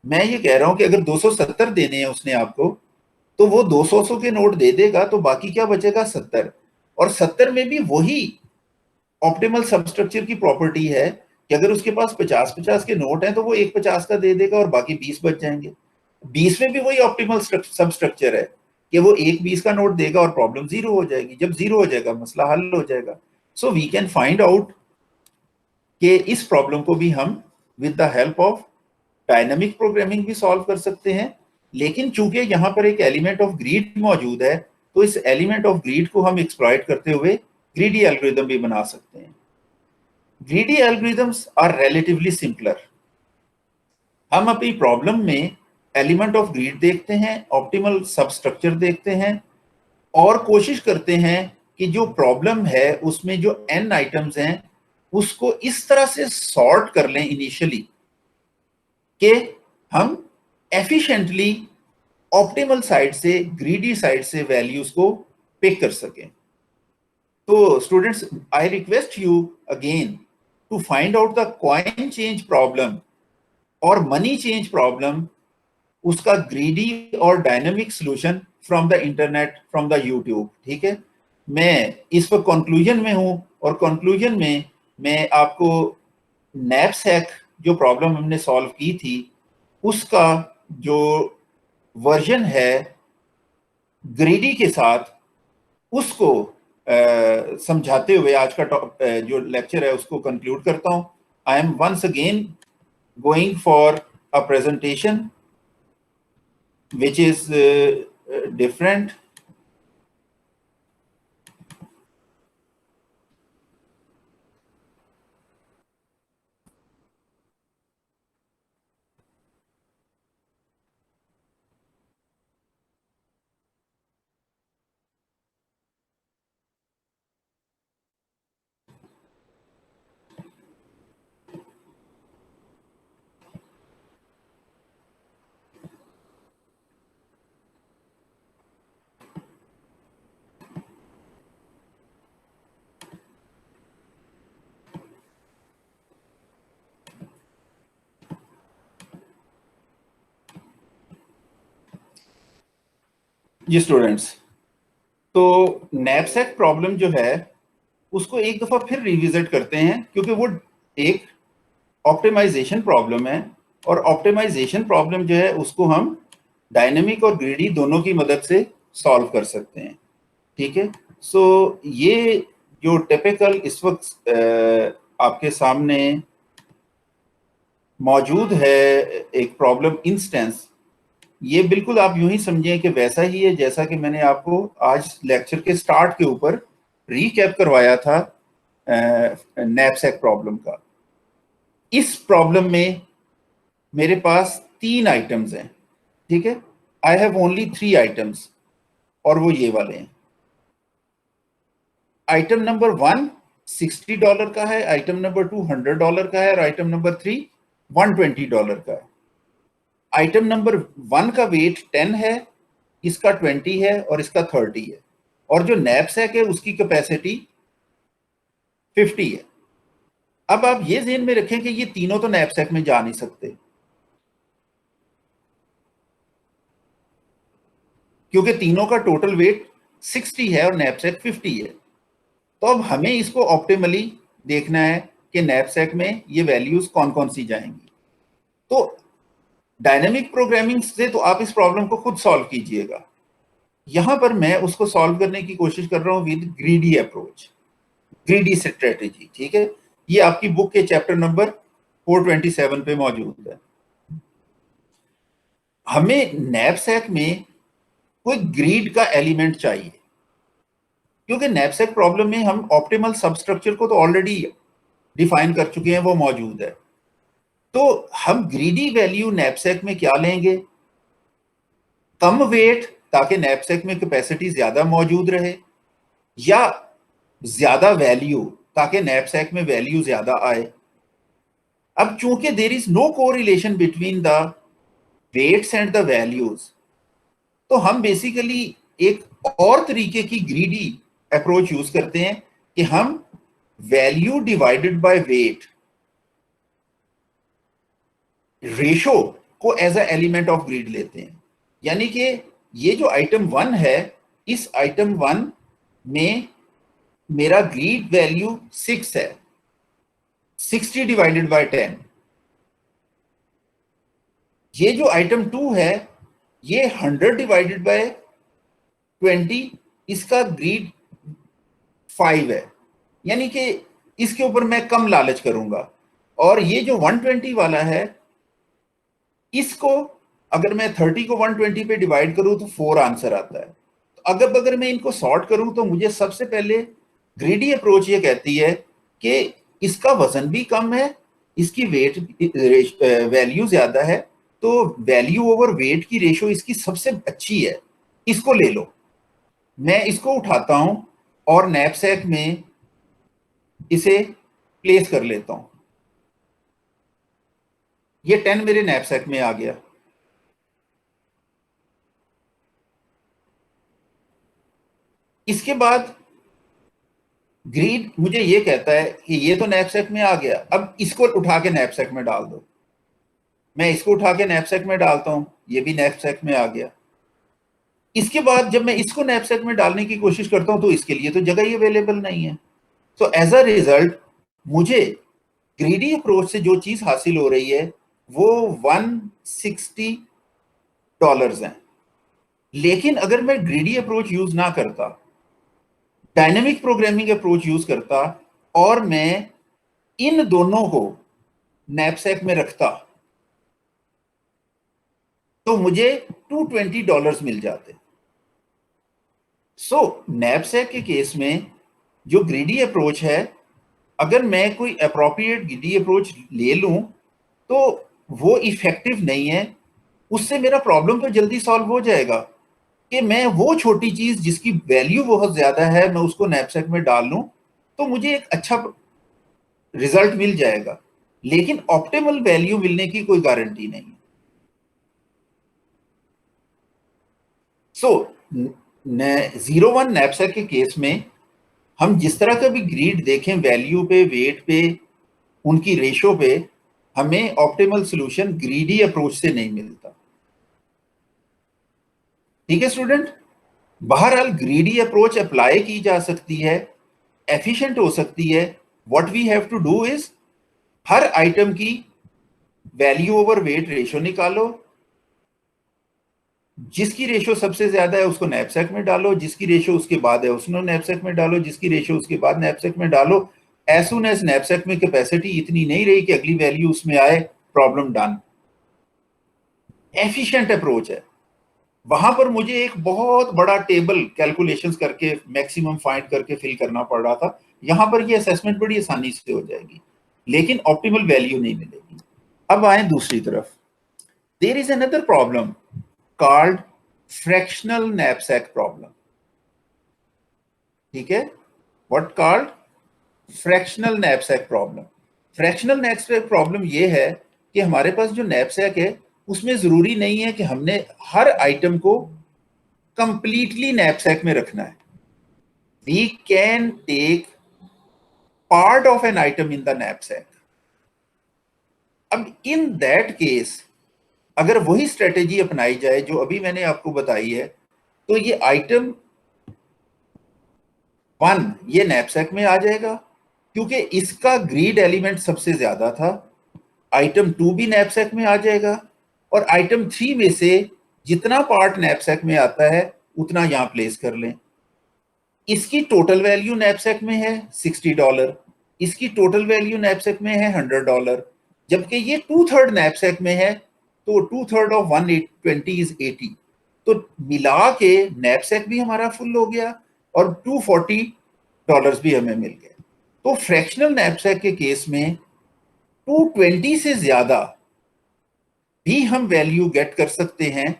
मैं ये कह रहा हूं कि अगर 270 देने हैं उसने आपको तो वो 200 के नोट दे देगा तो बाकी क्या बचेगा 70। और 70 में भी वही ऑप्टिमल सबस्ट्रक्चर की प्रॉपर्टी है कि अगर उसके पास 50-50 के नोट हैं तो वो एक 50 का दे देगा और बाकी 20 बच जाएंगे। 20 में भी वही ऑप्टिमल सबस्ट्रक्चर है कि वो एक 20 का नोट देगा और प्रॉब्लम जीरो हो जाएगी। जब जीरो हो जाएगा मसला हल हो जाएगा। So we can find out कि इस प्रॉब्लम को भी हम with the help of dynamic programming भी सॉल्व कर सकते हैं। लेकिन चूंकि यहाँ पर एक एलिमेंट ऑफ ग्रीड मौजूद है तो इस एलिमेंट ऑफ ग्रीड को हम एक्सप्लॉइट करते हुए ग्रीडी एल्गोरिदम भी बना सकते हैं। Greedy algorithms are relatively simpler. हम अपनी प्रॉब्लम में एलिमेंट ऑफ ग्रीड देखते हैं, ऑप्टिमल सब स्ट्रक्चर देखते हैं और कोशिश करते हैं कि जो प्रॉब्लम है उसमें जो n आइटम्स हैं उसको इस तरह से सॉर्ट कर लें इनिशियली कि हम एफिशिएंटली ऑप्टिमल साइड से ग्रीडी साइड से वैल्यूज को पिक कर सकें। तो students I request you again to find out the coin change problem और मनी चेंज प्रॉब्लम, उसका ग्रीडी और dynamic solution from the internet, from the YouTube. ठीक है, मैं इस वक्त कंक्लूजन में हूं और कंक्लूजन में मैं आपको नैपसैक जो प्रॉब्लम हमने सॉल्व की थी उसका जो वर्जन है ग्रीडी के साथ उसको समझाते हुए आज का जो लेक्चर है उसको कंक्लूड करता हूं। I am once again going for a presentation which is different. जी स्टूडेंट्स, तो नैपसैक प्रॉब्लम जो है उसको एक दफा फिर रिविजिट करते हैं क्योंकि वो एक ऑप्टिमाइजेशन प्रॉब्लम है और ऑप्टिमाइजेशन प्रॉब्लम जो है उसको हम डायनेमिक और ग्रीडी दोनों की मदद से सॉल्व कर सकते हैं। ठीक है, सो ये जो टिपिकल इस वक्त आपके सामने मौजूद है एक प्रॉब्लम इंस्टेंस, ये बिल्कुल आप यूं ही समझें कि वैसा ही है जैसा कि मैंने आपको आज लेक्चर के स्टार्ट के ऊपर रीकैप करवाया था नैपसैक प्रॉब्लम का। इस प्रॉब्लम में मेरे पास 3 आइटम्स हैं। ठीक है, आई हैव ओनली 3 आइटम्स और वो ये वाले हैं। आइटम नंबर 1 $60 का है, आइटम नंबर 2 $100 का है और आइटम नंबर 3 $120 का है। आइटम नंबर 1 का वेट 10 है, इसका 20 है और इसका 30 है और जो नैपसैक है उसकी कैपेसिटी 50 है। अब आप ये ध्यान में रखें कि ये तीनों तो नैपसैक में जा नहीं सकते क्योंकि तीनों का टोटल वेट 60 है और नैपसैक 50 है। तो अब हमें इसको ऑप्टिमली देखना है कि नैपसैक में ये वैल्यूज कौन कौन सी जाएंगी। तो डायनेमिक प्रोग्रामिंग से तो आप इस प्रॉब्लम को खुद सॉल्व कीजिएगा। यहां पर मैं उसको सॉल्व करने की कोशिश कर रहा हूं with greedy approach. Greedy strategy, ठीक है। ये आपकी बुक के चैप्टर नंबर 427 पे मौजूद है। हमें नैपसैक में कोई ग्रीड का एलिमेंट चाहिए, क्योंकि नैपसैक प्रॉब्लम में हम ऑप्टिमल सबस्ट्रक्चर को तो ऑलरेडी डिफाइन कर चुके हैं, वो मौजूद है। तो हम ग्रीडी वैल्यू नैपसैक में क्या लेंगे? कम वेट, ताकि नैपसैक में कैपेसिटी ज्यादा मौजूद रहे, या ज्यादा वैल्यू ताकि नैपसैक में वैल्यू ज्यादा आए। अब चूंकि there is no correlation between the weights and the values, तो हम बेसिकली एक और तरीके की ग्रीडी अप्रोच यूज करते हैं कि हम value divided by weight ratio को as a element of greed लेते हैं। यानी कि ये जो आइटम 1 है, इस आइटम 1 में मेरा ग्रीड वैल्यू 6 है, 60 डिवाइडेड बाय 10। ये जो आइटम 2 है, ये 100 डिवाइडेड बाय 20, इसका ग्रीड 5 है। यानी कि इसके ऊपर मैं कम लालच करूंगा। और ये जो 120 वाला है, इसको अगर मैं 30 को 120 पे डिवाइड करूं तो 4 आंसर आता है। तो अगर मैं इनको सॉर्ट करूं तो मुझे सबसे पहले ग्रीडी अप्रोच ये कहती है कि इसका वजन भी कम है, इसकी वेट वैल्यू ज्यादा है, तो वैल्यू ओवर वेट की रेशो इसकी सबसे अच्छी है, इसको ले लो। मैं इसको उठाता हूं और नैपसैक में इसे प्लेस कर लेता हूं। ये 10 मेरे नैपसैक में आ गया। इसके बाद ग्रीड मुझे ये कहता है कि ये तो नैपसैक में आ गया, अब इसको उठा के नैपसैक में डाल दो। मैं इसको उठा के नैपसैक में डालता हूं, ये भी नैपसैक में आ गया। इसके बाद जब मैं इसको नैपसैक में डालने की कोशिश करता हूं तो इसके लिए तो जगह ही अवेलेबल नहीं है। तो एज अ रिजल्ट मुझे ग्रीडी अप्रोच से जो चीज हासिल हो रही है वो $160 है। लेकिन अगर मैं ग्रीडी अप्रोच यूज ना करता, डायनेमिक प्रोग्रामिंग अप्रोच यूज करता, और मैं इन दोनों को नैपसैक में रखता, तो मुझे $220 मिल जाते। सो नैपसैक के केस में जो ग्रीडी अप्रोच है, अगर मैं कोई अप्रोप्रिएट ग्रीडी अप्रोच ले लूं तो वो इफेक्टिव नहीं है। उससे मेरा प्रॉब्लम तो जल्दी सॉल्व हो जाएगा कि मैं वो छोटी चीज जिसकी वैल्यू बहुत ज्यादा है, मैं उसको नैपसैक में डाल लूं तो मुझे एक अच्छा रिजल्ट मिल जाएगा। लेकिन ऑप्टिमल वैल्यू मिलने की कोई गारंटी नहीं है। सो 01 नैपसैक के केस में हम जिस तरह का भी ग्रीड देखें, वैल्यू पे, वेट पे, उनकी रेशो पे, हमें ऑप्टिमल सॉल्यूशन ग्रीडी अप्रोच से नहीं मिलता। ठीक है स्टूडेंट, बहरहाल ग्रीडी अप्रोच अप्लाई की जा सकती है, एफिशिएंट हो सकती है। What we have to do is हर आइटम की वैल्यू ओवर वेट रेशो निकालो, जिसकी रेशो सबसे ज्यादा है उसको नैपसैक में डालो, जिसकी रेशो उसके बाद है उसको नैपसैक में डालो, जिसकी रेशो उसके बाद नैपसैक में डालो। एज सुन एज नैपसैक में कैपेसिटी इतनी नहीं रही कि अगली वैल्यू उसमें आए, प्रॉब्लम डन। एफिशिएंट अप्रोच है। वहां पर मुझे एक बहुत बड़ा टेबल कैलकुलेशंस करके मैक्सिमम फाइंड करके फिल करना पड़ रहा था। यहां पर ये असेसमेंट बड़ी आसानी से हो जाएगी, लेकिन ऑप्टिमल वैल्यू नहीं मिलेगी। अब आए दूसरी तरफ, there is another problem called fractional knapsack problem. ठीक है, what called fractional knapsack problem. fractional knapsack problem ये है कि हमारे पास जो knapsack है उसमें जरूरी नहीं है कि हमने हर आइटम को कंप्लीटली knapsack में रखना है। We can take part of an item in the knapsack. अब in that case अगर वही स्ट्रेटेजी अपनाई जाए जो अभी मैंने आपको बताई है, तो ये आइटम 1 ये नैपसैक में आ जाएगा क्योंकि इसका ग्रीड एलिमेंट सबसे ज्यादा था। आइटम 2 भी नैपसैक में आ जाएगा, और आइटम 3 में से जितना पार्ट नैपसैक में आता है उतना यहां प्लेस कर लें। इसकी टोटल वैल्यू नैपसैक में है $60, इसकी टोटल वैल्यू नैपसैक में है $100, जबकि ये 2/3 नैपसैक में है, तो 2/3 ऑफ 120 इज 80। तो मिला के नैपसैक भी हमारा फुल हो गया और $240 भी हमें मिल गए। तो फ्रैक्शनल नैपसैक के केस में 220 से ज्यादा भी हम वैल्यू गेट कर सकते हैं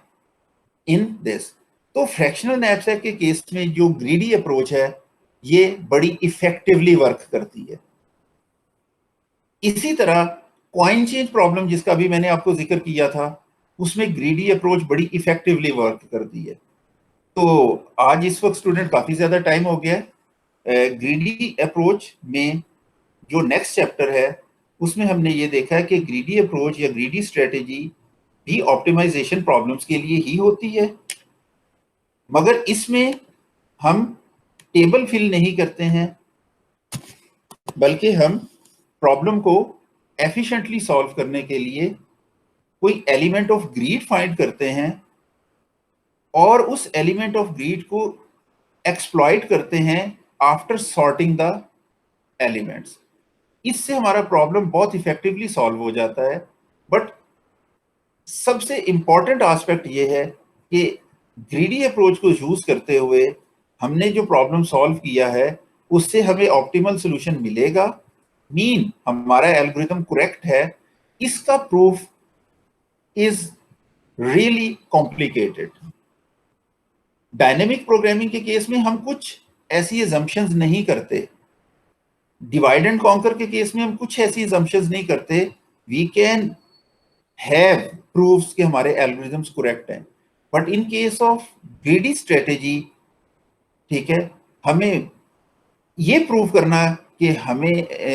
इन दिस। तो फ्रैक्शनल नैपसैक के केस में जो ग्रीडी अप्रोच है ये बड़ी इफेक्टिवली वर्क करती है। इसी तरह कॉइन चेंज प्रॉब्लम जिसका भी मैंने आपको जिक्र किया था, उसमें ग्रीडी अप्रोच बड़ी इफेक्टिवली वर्क करती है। तो आज इस वक्त स्टूडेंट काफी ज्यादा टाइम हो गया है। ग्रीडी अप्रोच में जो नेक्स्ट चैप्टर है उसमें हमने ये देखा है कि ग्रीडी अप्रोच या ग्रीडी स्ट्रेटेजी भी ऑप्टिमाइजेशन प्रॉब्लम्स के लिए ही होती है, मगर इसमें हम टेबल फिल नहीं करते हैं, बल्कि हम प्रॉब्लम को एफिशिएंटली सॉल्व करने के लिए कोई एलिमेंट ऑफ ग्रीड फाइंड करते हैं और उस एलिमेंट ऑफ ग्रीड को एक्सप्लॉइट करते हैं आफ्टर सॉर्टिंग द एलिमेंट्स। इससे हमारा प्रॉब्लम बहुत इफेक्टिवली सॉल्व हो जाता है। बट सबसे इंपॉर्टेंट एस्पेक्ट ये है कि ग्रीडी अप्रोच को यूज करते हुए हमने जो प्रॉब्लम सॉल्व किया है उससे हमें ऑप्टिमल सोल्यूशन मिलेगा, मीन हमारा एल्गोरिथम करेक्ट है, इसका proof is really complicated. Dynamic programming के केस में हम कुछ ऐसी एजम्पशंस नहीं करते, डिवाइड एंड कॉन्कर के केस में हम कुछ ऐसी एजम्पशंस नहीं करते, वी कैन हैव प्रूफ्स कि हमारे एल्गोरिथम्स करेक्ट हैं। But in case of greedy strategy, ठीक है, हमें ये प्रूव करना कि हमें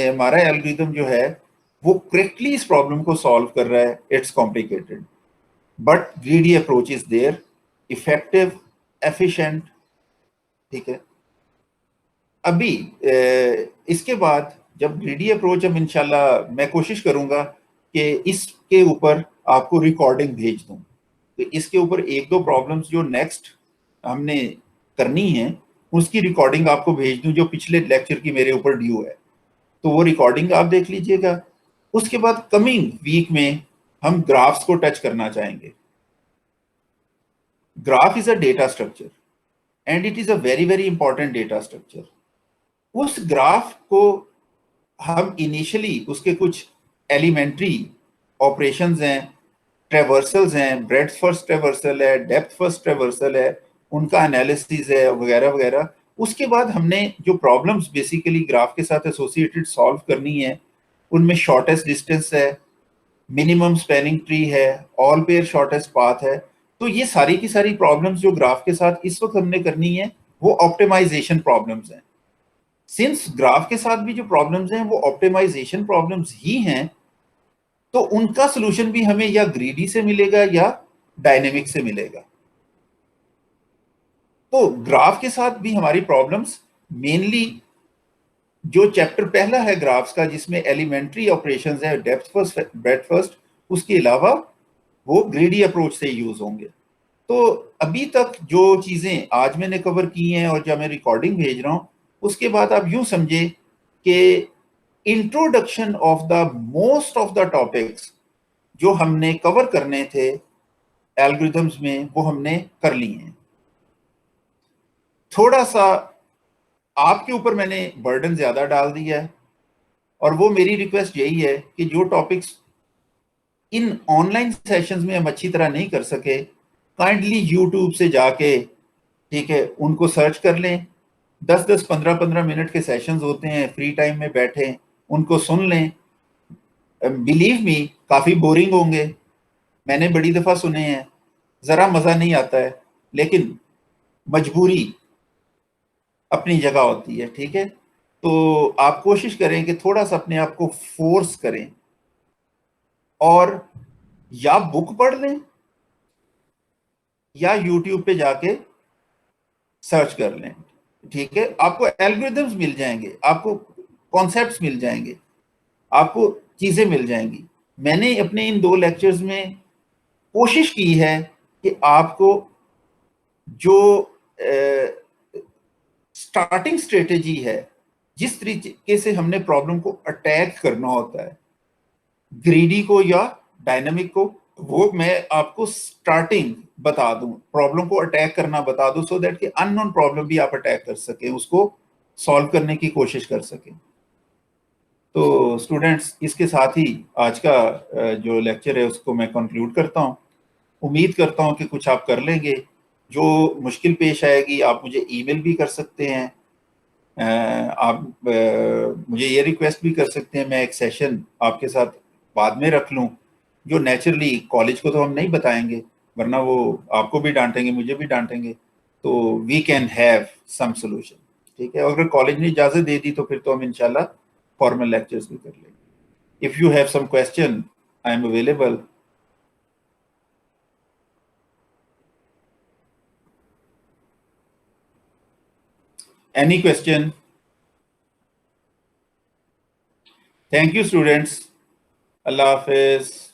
हमारा एल्गोरिथम जो है वो करेक्टली इस प्रॉब्लम को सॉल्व कर रहा है, it's complicated. But greedy approach is there, effective, efficient, ठीक है। अभी इसके बाद जब ग्रीडी अप्रोच, अब इंशाल्लाह मैं कोशिश करूंगा कि इसके ऊपर आपको रिकॉर्डिंग भेज दूं, तो इसके ऊपर एक दो प्रॉब्लम्स जो नेक्स्ट हमने करनी है उसकी रिकॉर्डिंग आपको भेज दूं, जो पिछले लेक्चर की मेरे ऊपर ड्यू है, तो वो रिकॉर्डिंग आप देख लीजिएगा। उसके बाद कमिंग वीक में हम ग्राफ्स को टच करना चाहेंगे। Graph is a data structure and it is a very very important data structure. उस ग्राफ को हम इनिशियली उसके कुछ एलिमेंट्री ऑपरेशंस हैं, ट्रेवर्सल्स हैं, ब्रेड्थ फर्स्ट ट्रेवर्सल है, डेप्थ फर्स्ट ट्रेवर्सल है, उनका एनालिसिस है वगैरह वगैरह। उसके बाद हमने जो प्रॉब्लम्स बेसिकली ग्राफ के साथ एसोसिएटेड सॉल्व करनी है, उनमें शॉर्टेस्ट डिस्टेंस है, मिनिमम स्पैनिंग ट्री है, ऑल पेयर शॉर्टेस्ट पाथ है। तो ये सारी की सारी प्रॉब्लम्स जो ग्राफ के साथ इस वक्त हमने करनी है वो ऑप्टिमाइजेशन प्रॉब्लम्स हैं। सिंस ग्राफ के साथ भी जो प्रॉब्लम्स हैं वो ऑप्टिमाइजेशन प्रॉब्लम्स ही हैं, तो उनका सलूशन भी हमें या ग्रीडी से मिलेगा या डायनेमिक से मिलेगा। तो ग्राफ के साथ भी हमारी प्रॉब्लम्स मेनली जो चैप्टर पहला है ग्राफ्स का, जिसमें एलिमेंट्री ऑपरेशंस है, डेप्थ फर्स्ट, ब्रेड्थ फर्स्ट, उसके अलावा वो ग्रीडी अप्रोच से यूज होंगे। तो अभी तक जो चीजें आज मैंने कवर की हैं और जब मैं रिकॉर्डिंग भेज रहा हूं, उसके बाद आप यूं समझे कि introduction of the most of the topics जो हमने कवर करने थे एल्गोरिथम्स में वो हमने कर लिए हैं। थोड़ा सा आपके ऊपर मैंने बर्डन ज्यादा डाल दिया है और वो मेरी रिक्वेस्ट यही है कि जो टॉपिक्स इन ऑनलाइन सेशंस में हम अच्छी तरह नहीं कर सके, काइंडली यूट्यूब से जाके, ठीक है, उनको सर्च कर लें। 10-10, 15-15 मिनट के सेशंस होते हैं, फ्री टाइम में बैठे उनको सुन लें। बिलीव मी, काफी बोरिंग होंगे, मैंने बड़ी दफा सुने हैं, जरा मजा नहीं आता है, लेकिन मजबूरी अपनी जगह होती है, ठीक है। तो आप कोशिश करें कि थोड़ा सा अपने आप को फोर्स करें और या बुक पढ़ लें या यूट्यूब पे जाके सर्च कर लें, ठीक है। आपको एल्गोरिथम्स मिल जाएंगे, आपको कॉन्सेप्ट्स मिल जाएंगे, आपको चीजें मिल जाएंगी। मैंने अपने इन 2 लेक्चर्स में कोशिश की है कि आपको जो स्टार्टिंग स्ट्रेटेजी है, जिस तरीके से हमने प्रॉब्लम को अटैक करना होता है, ग्रीडी को या डायनामिक को, वो मैं आपको स्टार्टिंग बता दूं, प्रॉब्लम को अटैक करना बता दूं, सो दैट कि अननोन प्रॉब्लम भी आप अटैक कर सकें, उसको सॉल्व करने की कोशिश कर सकें। तो स्टूडेंट्स, इसके साथ ही आज का जो लेक्चर है उसको मैं कंक्लूड करता हूं। उम्मीद करता हूं कि कुछ आप कर लेंगे। जो मुश्किल पेश आएगी आप मुझे ईमेल भी कर सकते हैं, आप मुझे ये रिक्वेस्ट भी कर सकते हैं मैं एक सेशन आपके साथ बाद में रख लूं, जो नेचुरली कॉलेज को तो हम नहीं बताएंगे, वरना वो आपको भी डांटेंगे, मुझे भी डांटेंगे, तो we can have some solution. ठीक है, अगर कॉलेज ने इजाज़त दे दी तो फिर तो हम इंशाल्लाह फॉर्मल लेक्चर्स भी कर लेंगे। If you have some question, I am available. Any question? Thank you, students. Allah Hafiz.